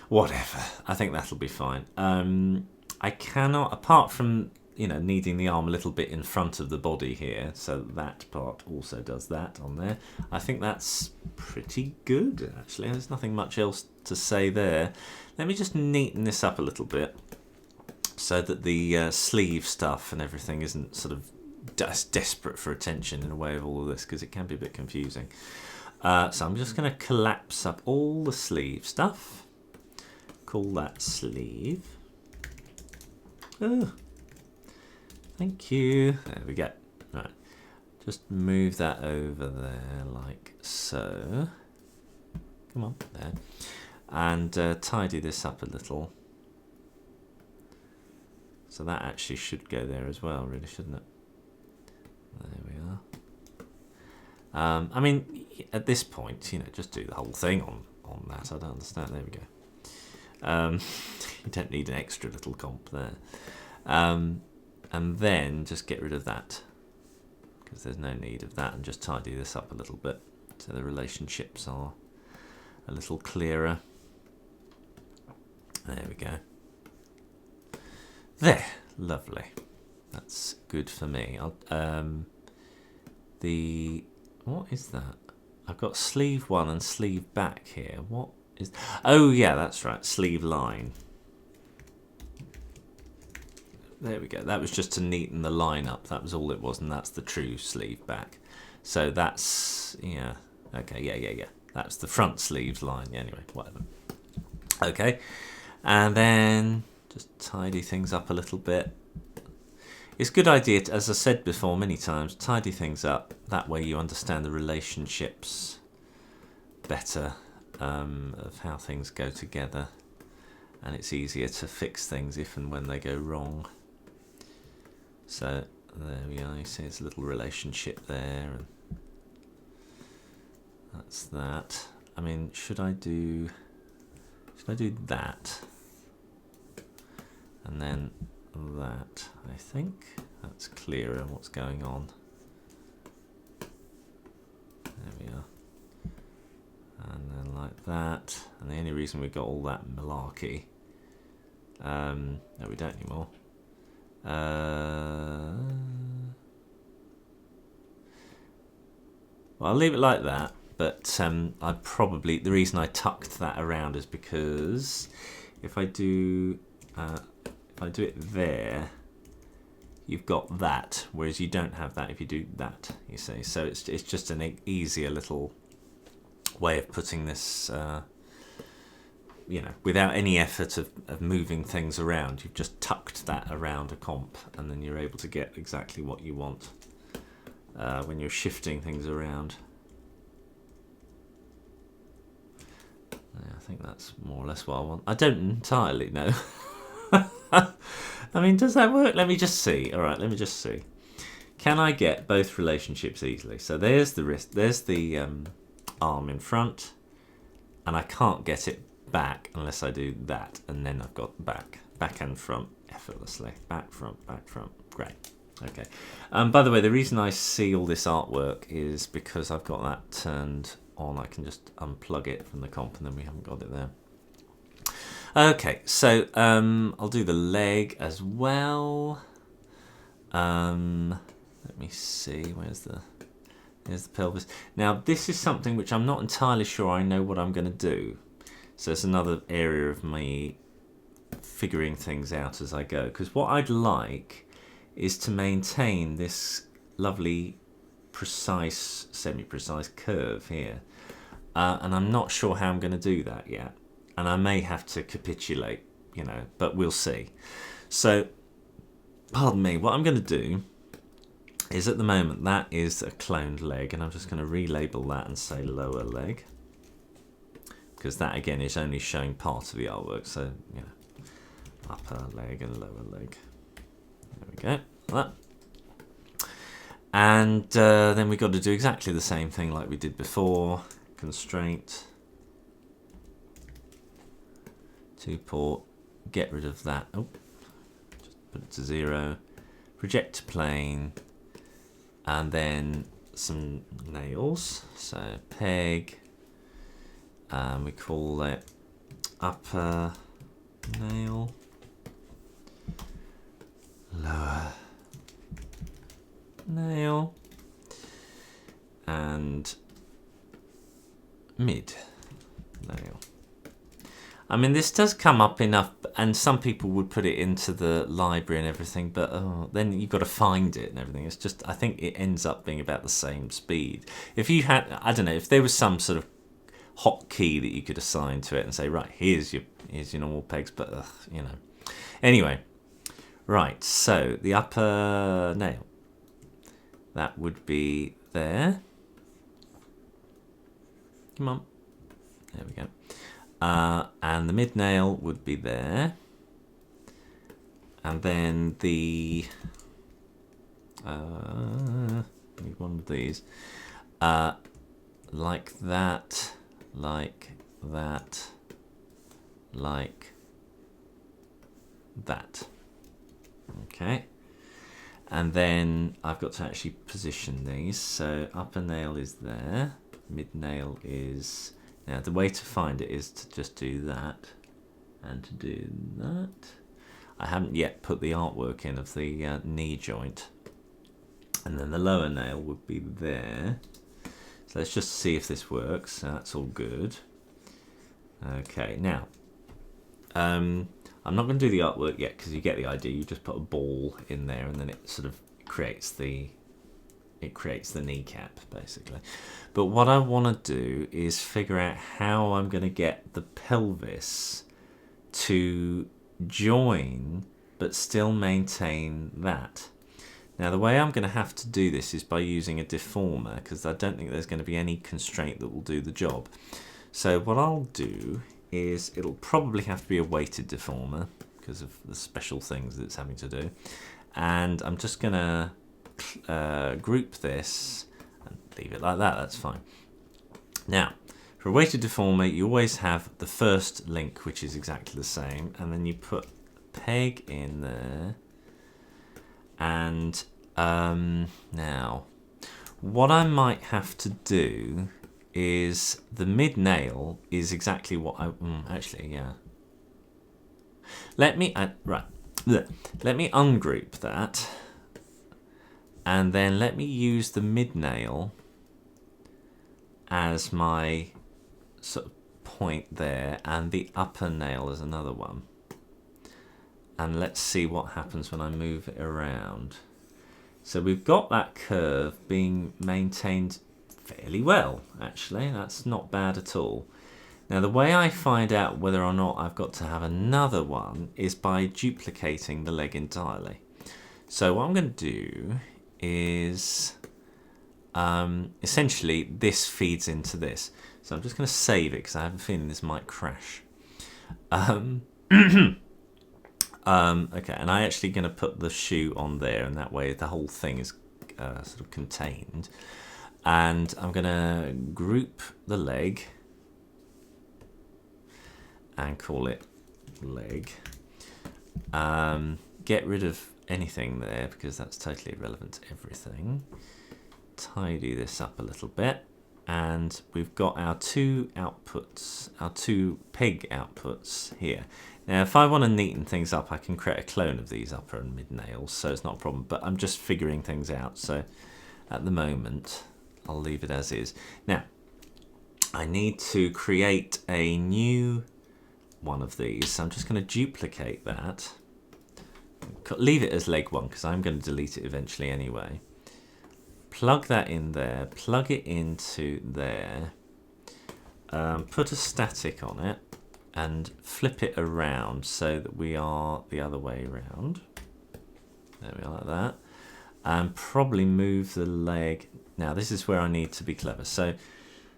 Whatever. I think that'll be fine. I cannot, apart from needing the arm a little bit in front of the body here, so that part also does that on there. I think that's pretty good, actually. There's nothing much else to say there. Let me just neaten this up a little bit so that the sleeve stuff and everything isn't sort of desperate for attention in a way of all of this, because it can be a bit confusing. So I'm just going to collapse up all the sleeve stuff. Call that sleeve. Oh. Thank you. There we go. Right. Just move that over there like so. Come on, there. And tidy this up a little. So that actually should go there as well, really, shouldn't it? There we are. I mean, at this point, just do the whole thing on that. I don't understand. There we go. You don't need an extra little comp there. And then just get rid of that, because there's no need of that, and just tidy this up a little bit so the relationships are a little clearer. There we go. There, lovely. That's good for me. What is that? I've got sleeve one and sleeve back here. What is? Oh yeah, that's right. Sleeve line. There we go. That was just to neaten the line up. That was all it was, and that's the true sleeve back. So that's, yeah. Okay, yeah. That's the front sleeves line. Yeah, anyway, whatever. Okay. And then just tidy things up a little bit. It's a good idea, as I said before many times, tidy things up. That way you understand the relationships better of how things go together. And it's easier to fix things if and when they go wrong. So there we are. You see, it's a little relationship there, and that's that. I mean, should I do that, and then that? I think that's clearer what's going on. There we are. And then like that. And the only reason we got all that malarkey No, we don't anymore. Well, I'll leave it like that. But I probably, the reason I tucked that around is because if I do it there, you've got that, whereas you don't have that if you do that. You see, so it's just an easier little way of putting this. You know, without any effort of moving things around, you've just tucked that around a comp, and then you're able to get exactly what you want when you're shifting things around. I think that's more or less what I want. I don't entirely know. I mean, does that work? Let me just see. All right, let me just see. Can I get both relationships easily? So there's the wrist, there's the arm in front, and I can't get it back unless I do that, and then I've got back and front effortlessly. Back, front, great. Okay. By the way, the reason I see all this artwork is because I've got that turned on. I can just unplug it from the comp, and then we haven't got it there. Okay, so I'll do the leg as well. Let me see, there's the pelvis. Now this is something which I'm not entirely sure I know what I'm going to do. So it's another area of me figuring things out as I go. Because what I'd like is to maintain this lovely, precise, semi-precise curve here. And I'm not sure how I'm going to do that yet. And I may have to capitulate, you know, but we'll see. So, pardon me, what I'm going to do is at the moment that is a cloned leg, and I'm just going to relabel that and say lower leg. Because that again is only showing part of the artwork, so you know, upper leg and lower leg. There we go, like that. And then we've got to do exactly the same thing like we did before. Constraint, 2-port, get rid of that. Oh, just put it to 0. Project to plane, and then some nails. So peg. We call it upper nail, lower nail, and mid nail. I mean, this does come up enough, and some people would put it into the library and everything, but then you've got to find it and everything. It's just, I think it ends up being about the same speed. If you had, I don't know, if there was some sort of hotkey that you could assign to it and say, right, here's your normal pegs, but you know. Anyway, right, so the upper nail, that would be there. Come on, there we go. And the mid nail would be there, and then the need one of these, like that. Like that, like that. Okay, and then I've got to actually position these. So upper nail is there, mid nail is, now the way to find it is to just do that and to do that. I haven't yet put the artwork in of the knee joint, and then the lower nail would be there. So let's just see if this works. So that's all good. Okay, now I'm not going to do the artwork yet because you get the idea. You just put a ball in there, and then it sort of creates the kneecap basically. But what I want to do is figure out how I'm going to get the pelvis to join but still maintain that. Now the way I'm going to have to do this is by using a deformer, because I don't think there's going to be any constraint that will do the job. So what I'll do is, it'll probably have to be a weighted deformer because of the special things that it's having to do. And I'm just going to group this and leave it like that, that's fine. Now, for a weighted deformer, you always have the first link, which is exactly the same, and then you put a peg in there. And now, what I might have to do is, the mid nail is exactly what I actually, yeah. Let me right. Let me ungroup that, and then let me use the mid nail as my sort of point there, and the upper nail as another one. And let's see what happens when I move it around. So we've got that curve being maintained fairly well, actually. That's not bad at all. Now the way I find out whether or not I've got to have another one is by duplicating the leg entirely. So what I'm going to do is essentially this feeds into this. So I'm just going to save it because I have a feeling this might crash. Okay, and I'm actually going to put the shoe on there, and that way the whole thing is sort of contained. And I'm going to group the leg and call it leg. Get rid of anything there because that's totally irrelevant to everything. Tidy this up a little bit, and we've got our two outputs, our two peg outputs here. Now if I want to neaten things up, I can create a clone of these upper and mid nails, so it's not a problem, but I'm just figuring things out, so at the moment I'll leave it as is. Now I need to create a new one of these, so I'm just going to duplicate that, leave it as leg one because I'm going to delete it eventually anyway. Plug that in there, plug it into there, put a static on it and flip it around so that we are the other way around. There we are, like that. And probably move the leg. Now this is where I need to be clever. So you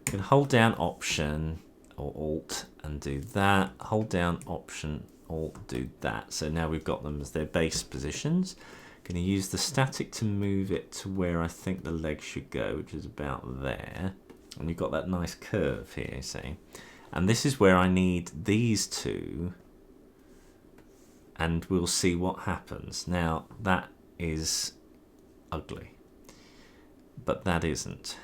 can hold down Option or Alt and do that. Hold down Option, Alt, do that. So now we've got them as their base positions. Going to use the static to move it to where I think the leg should go, which is about there. And you've got that nice curve here, see? And this is where I need these two, and we'll see what happens. Now that is ugly, but that isn't.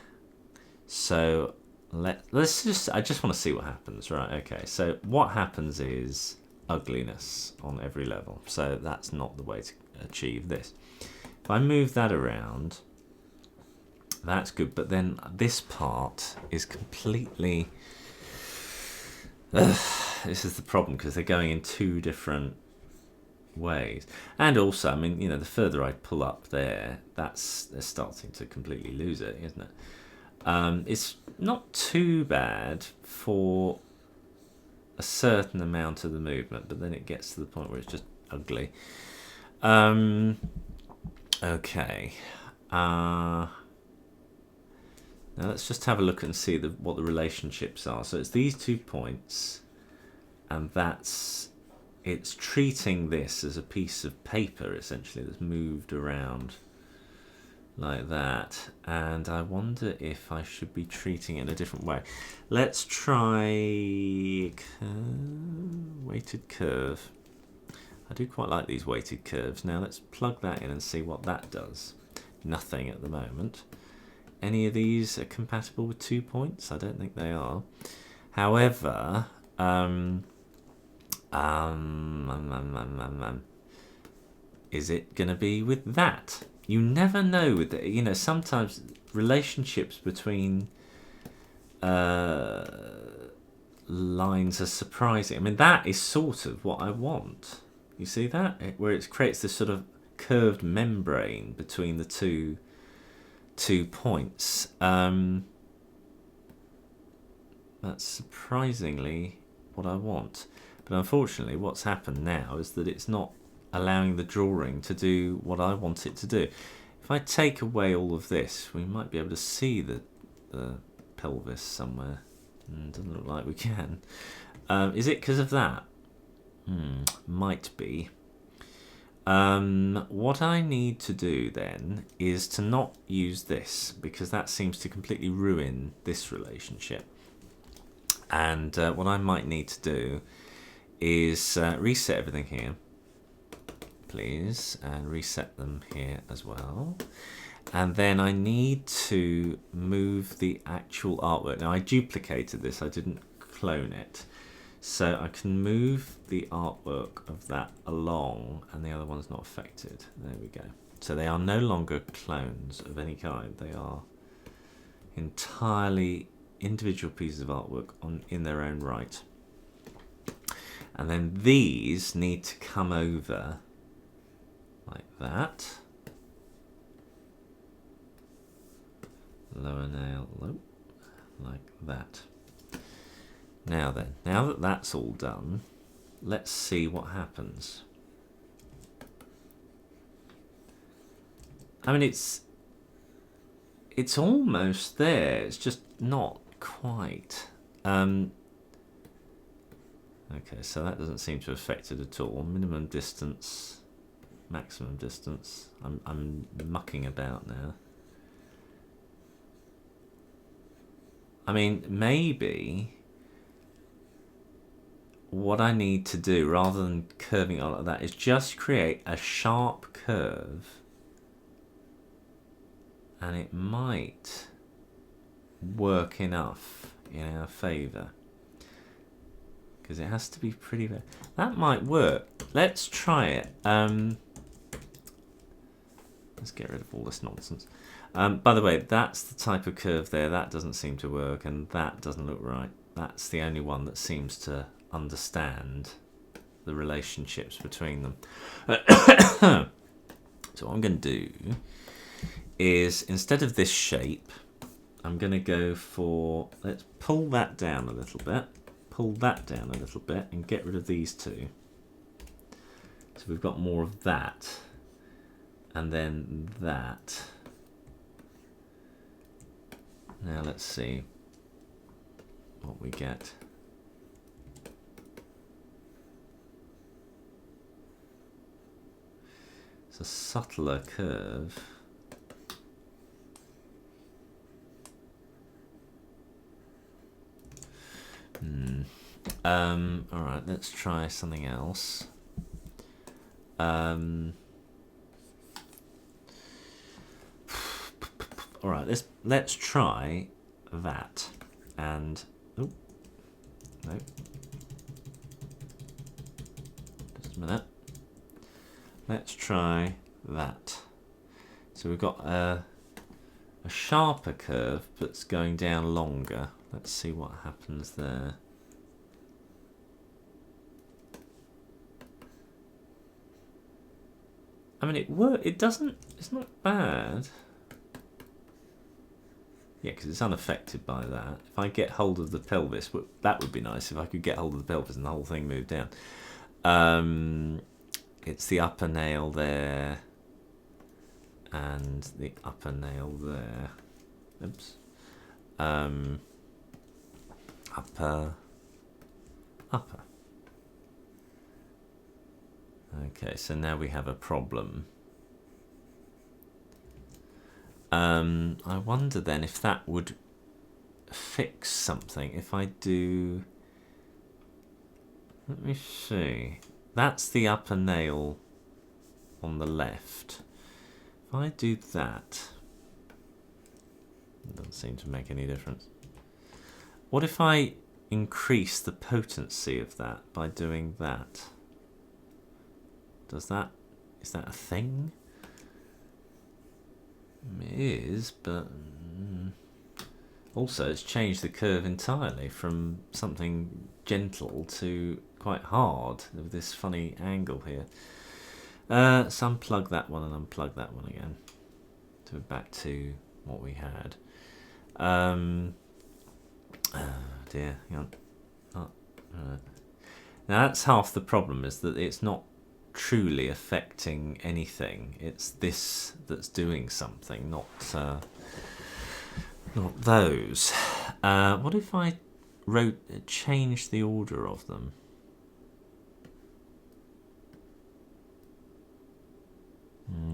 So let's just, I just want to see what happens, right? Okay, so what happens is ugliness on every level. So that's not the way to achieve this. If I move that around, that's good, but then this part is completely this is the problem because they're going in two different ways. And also, I mean, you know, the further I pull up there, they're starting to completely lose it, isn't it? It's not too bad for a certain amount of the movement, but then it gets to the point where it's just ugly. Okay. Now let's just have a look and see what the relationships are. So it's these 2 points, and it's treating this as a piece of paper essentially that's moved around like that. And I wonder if I should be treating it in a different way. Let's try weighted curve. I do quite like these weighted curves. Now let's plug that in and see what that does. Nothing at the moment. Any of these are compatible with 2 points? I don't think they are. However, is it going to be with that? You never know with it. You know, sometimes relationships between lines are surprising. I mean, that is sort of what I want. You see that? Where it creates this sort of curved membrane between the two points. That's surprisingly what I want. But unfortunately, what's happened now is that it's not allowing the drawing to do what I want it to do. If I take away all of this, we might be able to see the pelvis somewhere. Doesn't look like we can. Is it because of that? Might be. What I need to do then is to not use this, because that seems to completely ruin this relationship. And what I might need to do is reset everything here, please, and reset them here as well. And then I need to move the actual artwork. Now I duplicated this, I didn't clone it. So I can move the artwork of that along, and the other one's not affected. There we go. So they are no longer clones of any kind. They are entirely individual pieces of artwork in their own right. And then these need to come over like that. Lower nail, low, like that. Now then, now that that's all done, let's see what happens. I mean, it's almost there. It's just not quite. Okay, so that doesn't seem to affect it at all. Minimum distance, maximum distance. I'm mucking about now. I mean, maybe what I need to do, rather than curving it like that, is just create a sharp curve, and it might work enough in our favour, because it has to be pretty bad. That might work. Let's try it. Let's get rid of all this nonsense. By the way, that's the type of curve there. That doesn't seem to work, and that doesn't look right. That's the only one that seems to understand the relationships between them. So what I'm going to do is, instead of this shape, I'm going to go for, let's pull that down a little bit, pull that down a little bit, and get rid of these two. So we've got more of that, and then that. Now let's see what we get. It's a subtler curve. All right, let's try something else. All right, let's try that. And oh no, just a minute. Let's try that. So we've got a sharper curve, but it's going down longer. Let's see what happens there. I mean, it doesn't, it's not bad. Yeah, because it's unaffected by that. If I get hold of the pelvis, that would be nice if I could get hold of the pelvis and the whole thing moved down. It's the upper nail there and the upper nail there. Oops. Upper. Okay, so now we have a problem. I wonder then if that would fix something. If I do, let me see. That's the upper nail on the left. If I do that, it doesn't seem to make any difference. What if I increase the potency of that by doing that? Is that a thing? It is, but also it's changed the curve entirely from something gentle to quite hard with this funny angle here. So unplug that one and unplug that one again. So we're back to what we had. Oh dear, hang on. Now that's half the problem, is that it's not truly affecting anything. It's this that's doing something, not those. What if I change the order of them?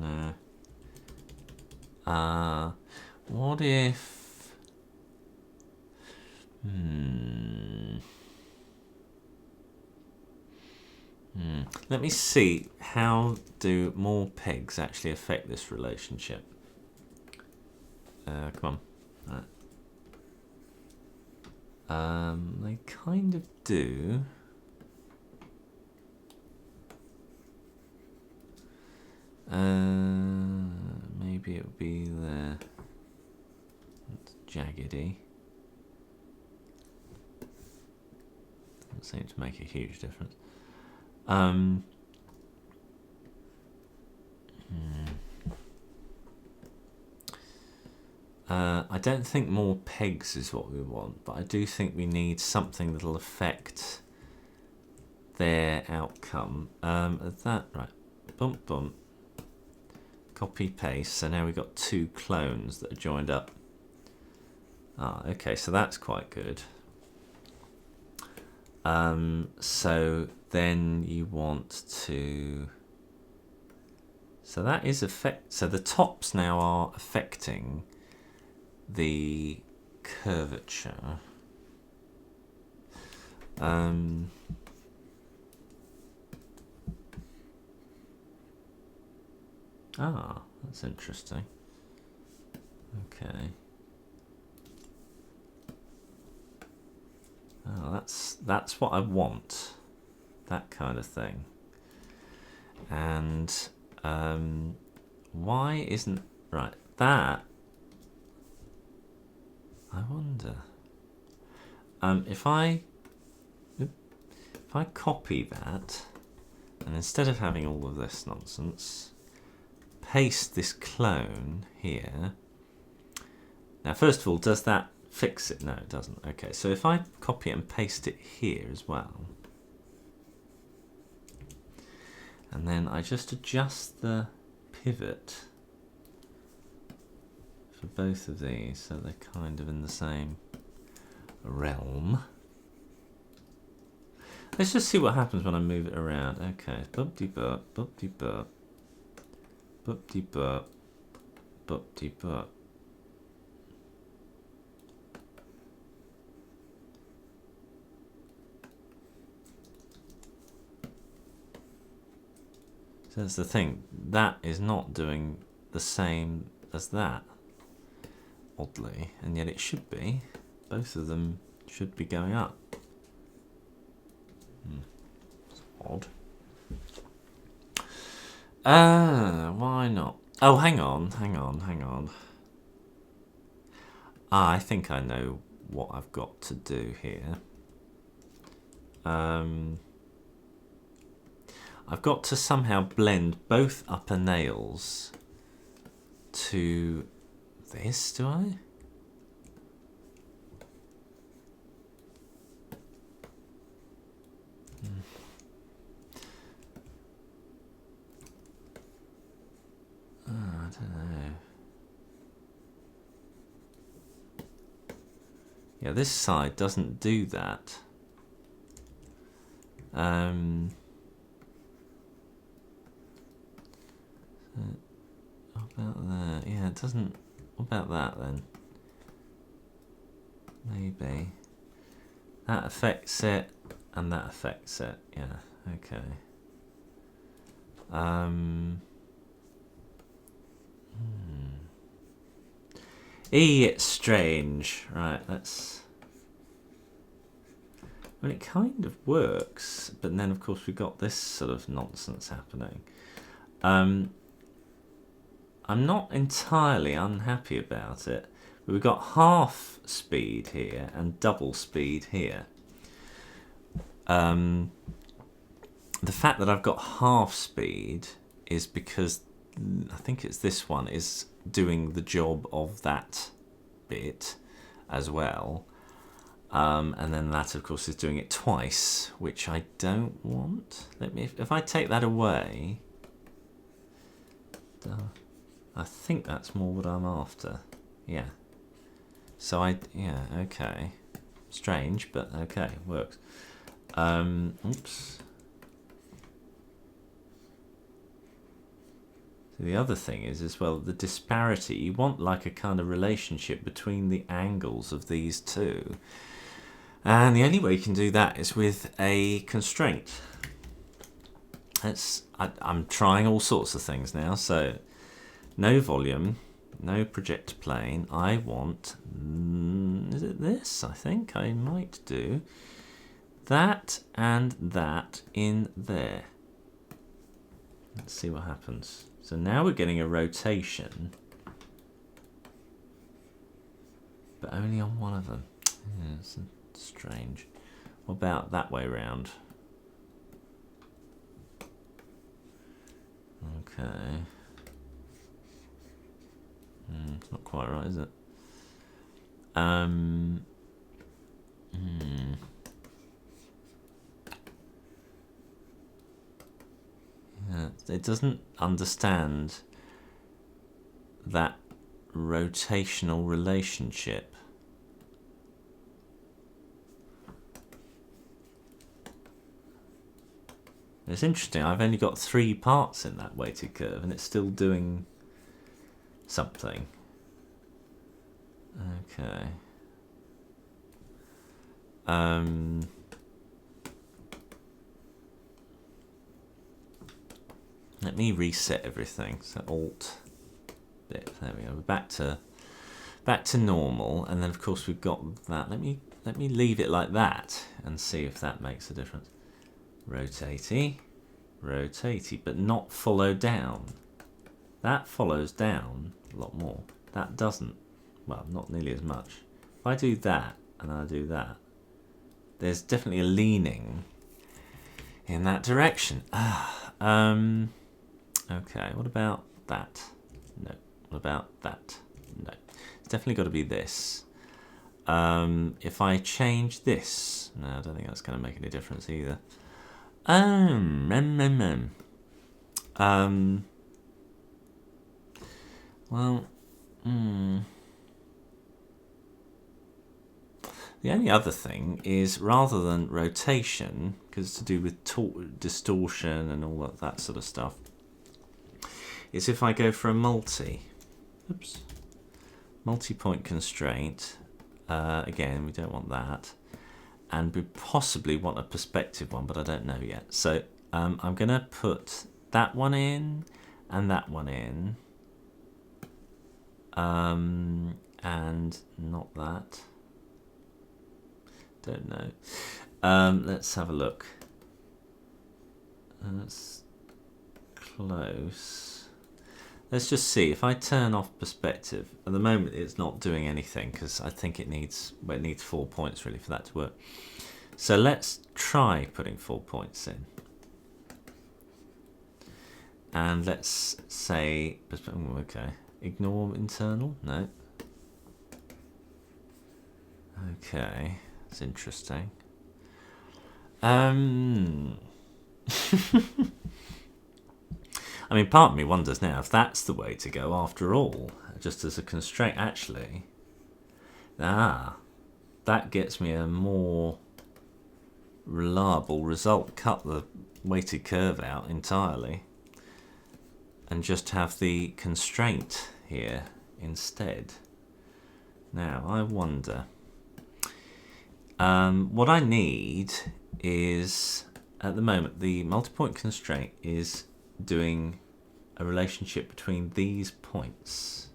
No. What if? Let me see, how do more pegs actually affect this relationship? Come on. They kind of do. Maybe it would be there. It's jaggedy. Doesn't seem to make a huge difference. I don't think more pegs is what we want, but I do think we need something that'll affect their outcome. That right? Bump bump. Copy paste. So now we've got two clones that are joined up. Ah, okay. So that's quite good. So then you want to. So that is affect. So the tops now are affecting the curvature. Ah, that's interesting. Okay. Oh, that's what I want. That kind of thing. And why isn't right that? I wonder. If I copy that, and instead of having all of this nonsense, paste this clone here. Now, first of all, does that fix it? No, it doesn't. Okay, so if I copy it and paste it here as well, and then I just adjust the pivot for both of these so they're kind of in the same realm. Let's just see what happens when I move it around. Okay, bump-de-burp, bump-de-burp, bump-de-burp, bump-de-burp. So that's the thing. That is not doing the same as that, oddly, and yet it should be. Both of them should be going up. It's odd. Why not? Oh, hang on. I think I know what I've got to do here. I've got to somehow blend both upper nails to this, do I? I don't know. Yeah, this side doesn't do that. What about that? Yeah, it doesn't. What about that then? Maybe that affects it, and that affects it. Yeah. Okay. It's strange. Right. Let's. Well, it kind of works, but then of course we've got this sort of nonsense happening. I'm not entirely unhappy about it, but we've got half speed here and double speed here. The fact that I've got half speed is because I think it's this one is doing the job of that bit as well. And then that, of course, is doing it twice, which I don't want. Let me, if I take that away, I think that's more what I'm after. Yeah. So yeah, okay. Strange, but okay, works. Oops. So the other thing is as well, the disparity. You want like a kind of relationship between the angles of these two. And the only way you can do that is with a constraint. I'm trying all sorts of things now. So no volume, no project plane. I want, is it this? I think I might do that and that in there. Let's see what happens. So now we're getting a rotation, but only on one of them. Yeah, it's strange. What about that way round? Okay. It's not quite right, is it? Yeah, it doesn't understand that rotational relationship. It's interesting, I've only got 3 parts in that weighted curve and it's still doing something. Okay. Let me reset everything. So Alt bit. There we go. We're back to normal, and then of course we've got that. Let me leave it like that and see if that makes a difference. Rotatey, rotatey, but not follow down. That follows down a lot more. That doesn't. Well, not nearly as much. If I do that and I do that, there's definitely a leaning in that direction. Okay, what about that? No. What about that? No. It's definitely got to be this. If I change this, no, I don't think that's going to make any difference either. Well, the only other thing is, rather than rotation, because it's to do with distortion and all that sort of stuff, is if I go for a multi-point constraint. Again, we don't want that, and we possibly want a perspective one, but I don't know yet. So I'm going to put that one in and that one in, and not that. Don't know. Let's have a look. That's close. Let's just see. If I turn off perspective, at the moment it's not doing anything because I think it needs 4 points really for that to work. So let's try putting 4 points in. And let's say, okay, ignore internal, no. Okay, it's interesting. I mean, part of me wonders now if that's the way to go after all, just as a constraint. Actually, that gets me a more reliable result. Cut the weighted curve out entirely and just have the constraint here instead. Now, I wonder, what I need is, at the moment, the multi-point constraint is doing a relationship between these points,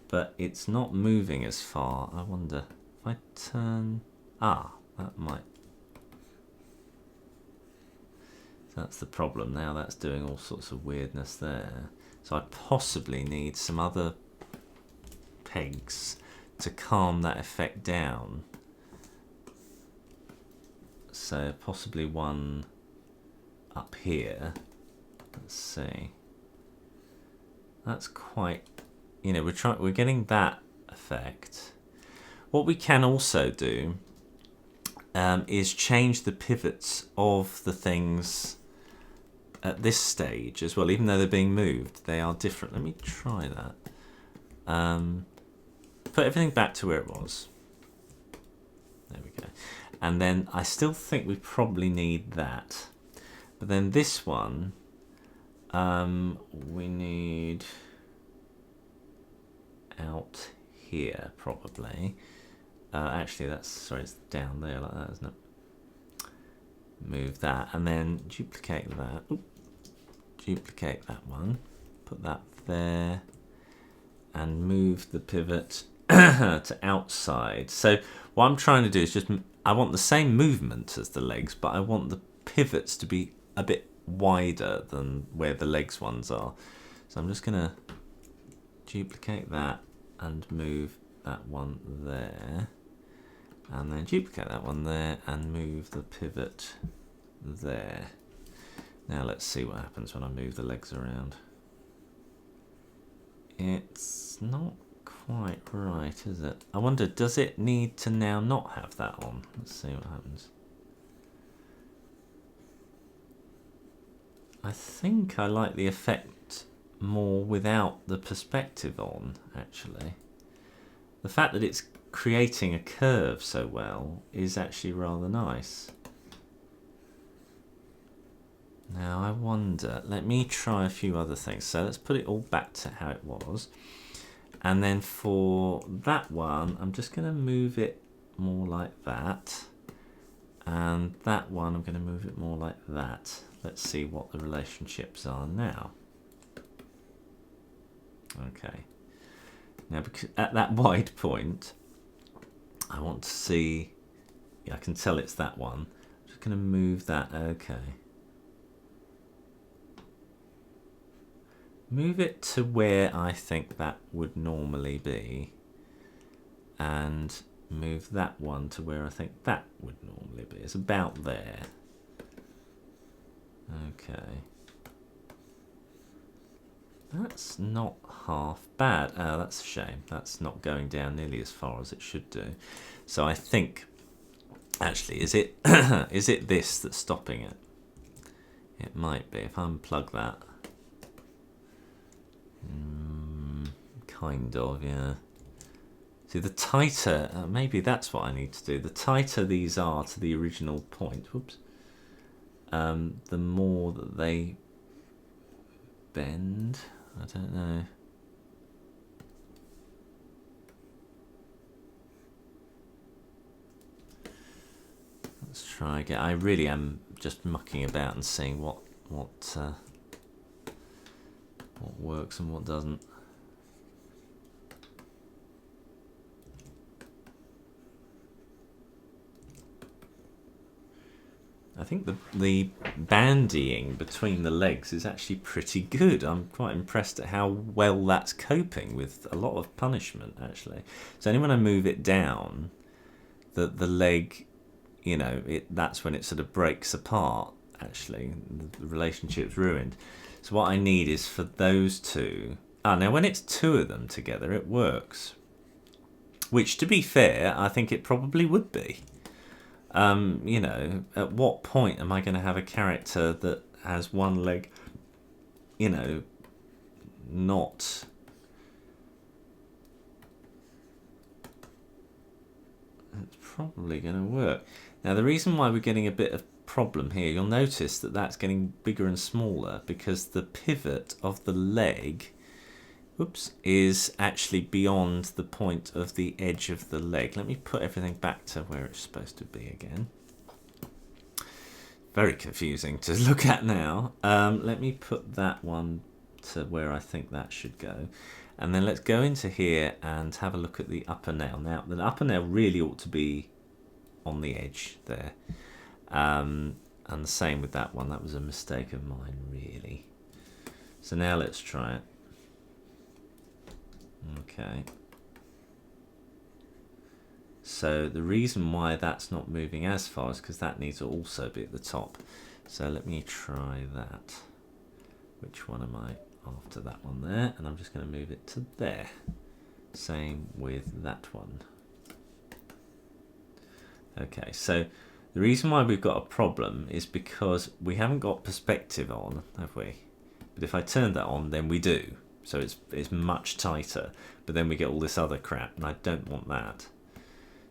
but it's not moving as far. I wonder if I turn, that might, that's the problem now. That's doing all sorts of weirdness there. So I possibly need some other pegs to calm that effect down. So possibly one up here. Let's see. That's quite, we're getting that effect. What we can also do is change the pivots of the things at this stage as well. Even though they're being moved, they are different. Let me try that. Put everything back to where it was. There we go. And then I still think we probably need that. But then this one, we need out here probably. Actually, it's down there like that, isn't it? Move that and then duplicate that. Duplicate that one. Put that there and move the pivot to outside. So what I'm trying to do is I want the same movement as the legs, but I want the pivots to be a bit wider than where the legs ones are. So I'm just going to duplicate that and move that one there. And then duplicate that one there and move the pivot there. Now let's see what happens when I move the legs around. It's not quite right, is it? I wonder, does it need to now not have that on? Let's see what happens. I think I like the effect more without the perspective on, actually. The fact that it's creating a curve so well is actually rather nice. Now I wonder, let me try a few other things. So let's put it all back to how it was. And then for that one, I'm just going to move it more like that. And that one, I'm going to move it more like that. Let's see what the relationships are now. Okay. Now, because at that wide point, I want to see, yeah, I can tell it's that one. I'm just going to move that, okay. Move it to where I think that would normally be, and move that one to where I think that would normally be. It's about there. Okay. That's not half bad. Oh, that's a shame. That's not going down nearly as far as it should do. So I think, actually, is it is it this that's stopping it? It might be. If I unplug that. Kind of, yeah. See, the tighter, maybe that's what I need to do. The tighter these are to the original point, whoops, the more that they bend. I don't know. Let's try again. I really am just mucking about and seeing what works and what doesn't. I think the bandying between the legs is actually pretty good. I'm quite impressed at how well that's coping with a lot of punishment, actually. So only when I move it down, the leg, you know, that's when it sort of breaks apart, actually. The relationship's ruined. So what I need is for those two... now when it's two of them together, it works. Which, to be fair, I think it probably would be. You know, at what point am I going to have a character that has one leg, you know, not... It's probably going to work. Now, the reason why we're getting a bit of problem here, you'll notice that that's getting bigger and smaller because the pivot of the leg, whoops, is actually beyond the point of the edge of the leg. Let me put everything back to where it's supposed to be again. Very confusing to look at now. Let me put that one to where I think that should go. And then let's go into here and have a look at the upper nail. Now, the upper nail really ought to be on the edge there. And the same with that one. That was a mistake of mine, really. So now let's try it. Okay. So the reason why that's not moving as far is because that needs to also be at the top. So let me try that. Which one am I after? That one there, and I'm just going to move it to there. Same with that one. Okay, so the reason why we've got a problem is because we haven't got perspective on, have we? But if I turn that on, then we do. So it's much tighter, but then we get all this other crap, and I don't want that.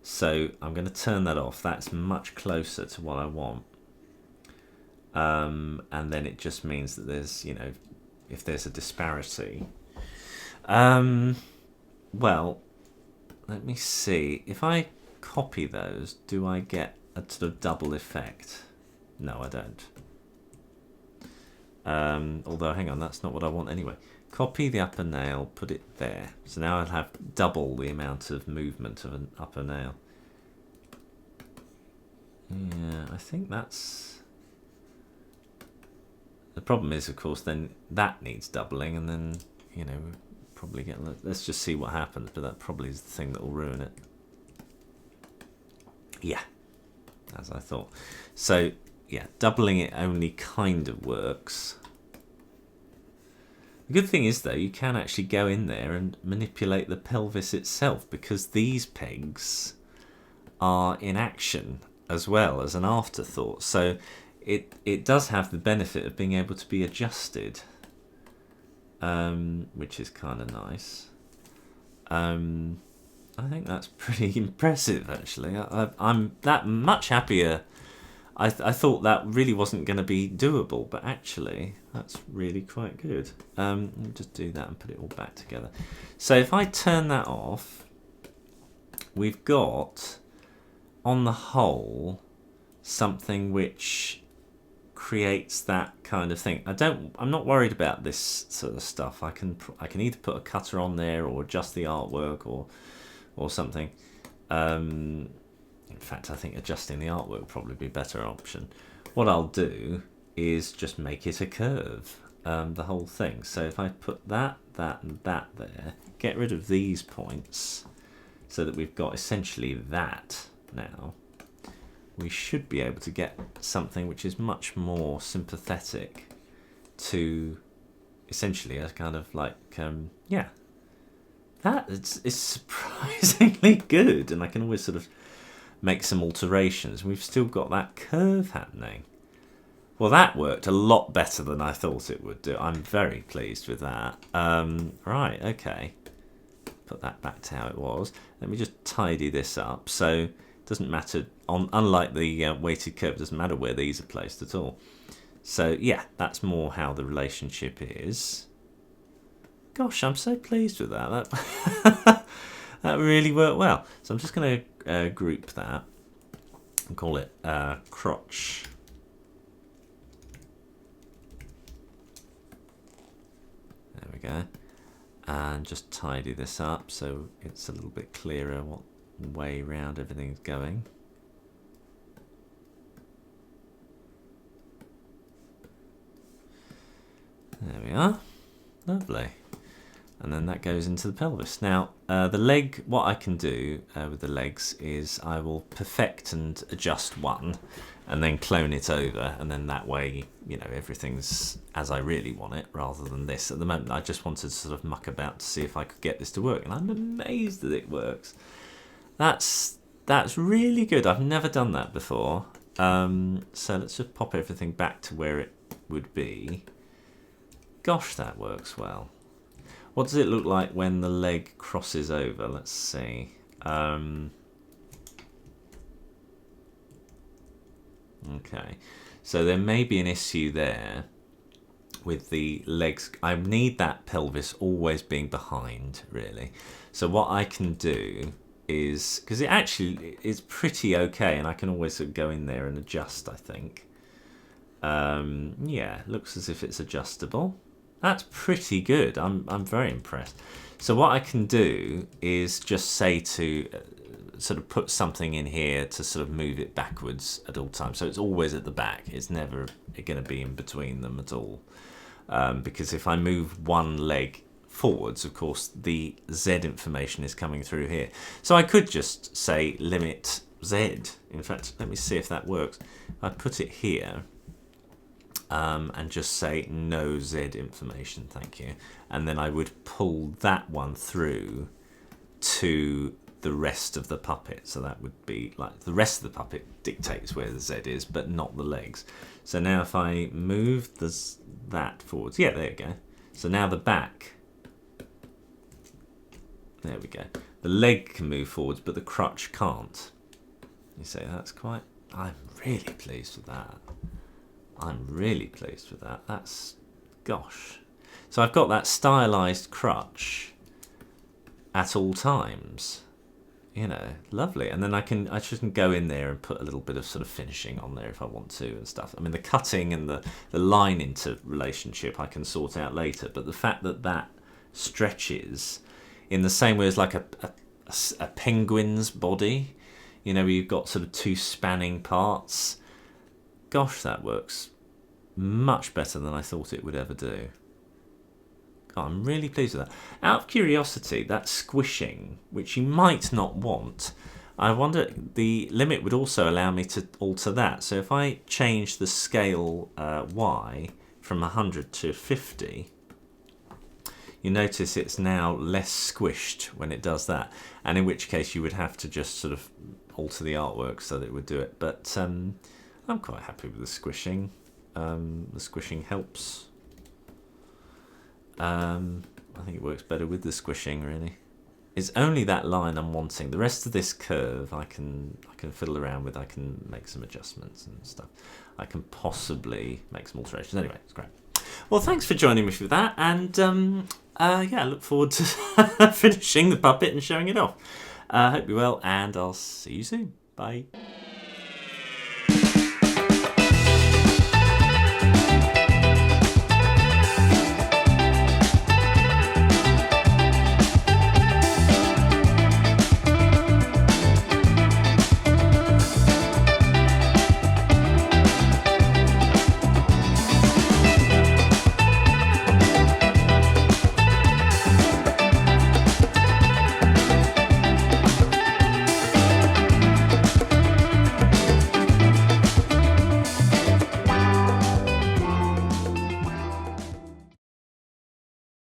So I'm going to turn that off. That's much closer to what I want. And then it just means that there's, you know, if there's a disparity. Well, let me see. If I copy those, do I get a sort of double effect? No, I don't. Although, hang on, that's not what I want anyway. Copy the upper nail, put it there. So now I'll have double the amount of movement of an upper nail. Yeah, I think that's... problem is, of course, then that needs doubling, and then, you know, we'll probably get... Let's just see what happens, but that probably is the thing that will ruin it. Yeah, as I thought. So, yeah, doubling it only kind of works. The good thing is, though, you can actually go in there and manipulate the pelvis itself, because these pegs are in action as well as an afterthought. So it does have the benefit of being able to be adjusted, which is kind of nice. I think that's pretty impressive, actually. I'm that much happier. I thought that really wasn't going to be doable, but actually that's really quite good. Let me just do that and put it all back together. So if I turn that off, we've got, on the whole, something which creates that kind of thing. I'm not worried about this sort of stuff. I can either put a cutter on there or adjust the artwork or something. In fact, I think adjusting the artwork would probably be a better option. What I'll do is just make it a curve, the whole thing. So if I put that, and that there, get rid of these points so that we've got essentially that now, we should be able to get something which is much more sympathetic to essentially a kind of like, yeah, that is surprisingly good, and I can always sort of make some alterations. We've still got that curve happening. Well, that worked a lot better than I thought it would do. I'm very pleased with that. Right, okay. Put that back to how it was. Let me just tidy this up. So it doesn't matter, unlike the weighted curve, it doesn't matter where these are placed at all. So yeah, that's more how the relationship is. Gosh, I'm so pleased with that. That really worked well. So I'm just going to group that and call it crotch. There we go. And just tidy this up so it's a little bit clearer what way round everything's going. There we are. Lovely. And then that goes into the pelvis. Now, the leg, what I can do with the legs is I will perfect and adjust one and then clone it over, and then that way, you know, everything's as I really want it rather than this. At the moment, I just wanted to sort of muck about to see if I could get this to work, and I'm amazed that it works. That's really good. I've never done that before. So let's just pop everything back to where it would be. Gosh, that works well. What does it look like when the leg crosses over? Let's see. Okay, so there may be an issue there with the legs. I need that pelvis always being behind, really. So what I can do is, because it actually is pretty okay, and I can always sort of go in there and adjust, I think. Yeah, looks as if it's adjustable. That's pretty good. I'm very impressed. So what I can do is just say to sort of put something in here to sort of move it backwards at all times. So it's always at the back. It's never going to be in between them at all. Because if I move one leg forwards, of course, the Z information is coming through here. So I could just say limit Z. In fact, let me see if that works. I put it here. And just say no Z information, thank you. And then I would pull that one through to the rest of the puppet. So that would be like the rest of the puppet dictates where the Z is, but not the legs. So now if I move that forwards, yeah, there you go. So now the back, there we go. The leg can move forwards, but the crutch can't. You say that's quite, I'm really pleased with that. I'm really pleased with that. That's, gosh. So I've got that stylized crutch at all times. You know, lovely. And then I just can go in there and put a little bit of sort of finishing on there if I want to and stuff. I mean, the cutting and the line into relationship I can sort out later. But the fact that that stretches in the same way as like a penguin's body, you know, where you've got sort of two spanning parts. Gosh, that works much better than I thought it would ever do. Oh, I'm really pleased with that. Out of curiosity, that squishing, which you might not want, I wonder, the limit would also allow me to alter that. So if I change the scale Y from 100 to 50, you notice it's now less squished when it does that. And in which case you would have to just sort of alter the artwork so that it would do it. But I'm quite happy with the squishing. The squishing helps. I think it works better with the squishing, really. It's only that line I'm wanting. The rest of this curve I can fiddle around with. I can make some adjustments and stuff. I can possibly make some alterations. Anyway, it's great. Well, thanks for joining me for that. And yeah, I look forward to finishing the puppet and showing it off. I hope you're well, and I'll see you soon. Bye.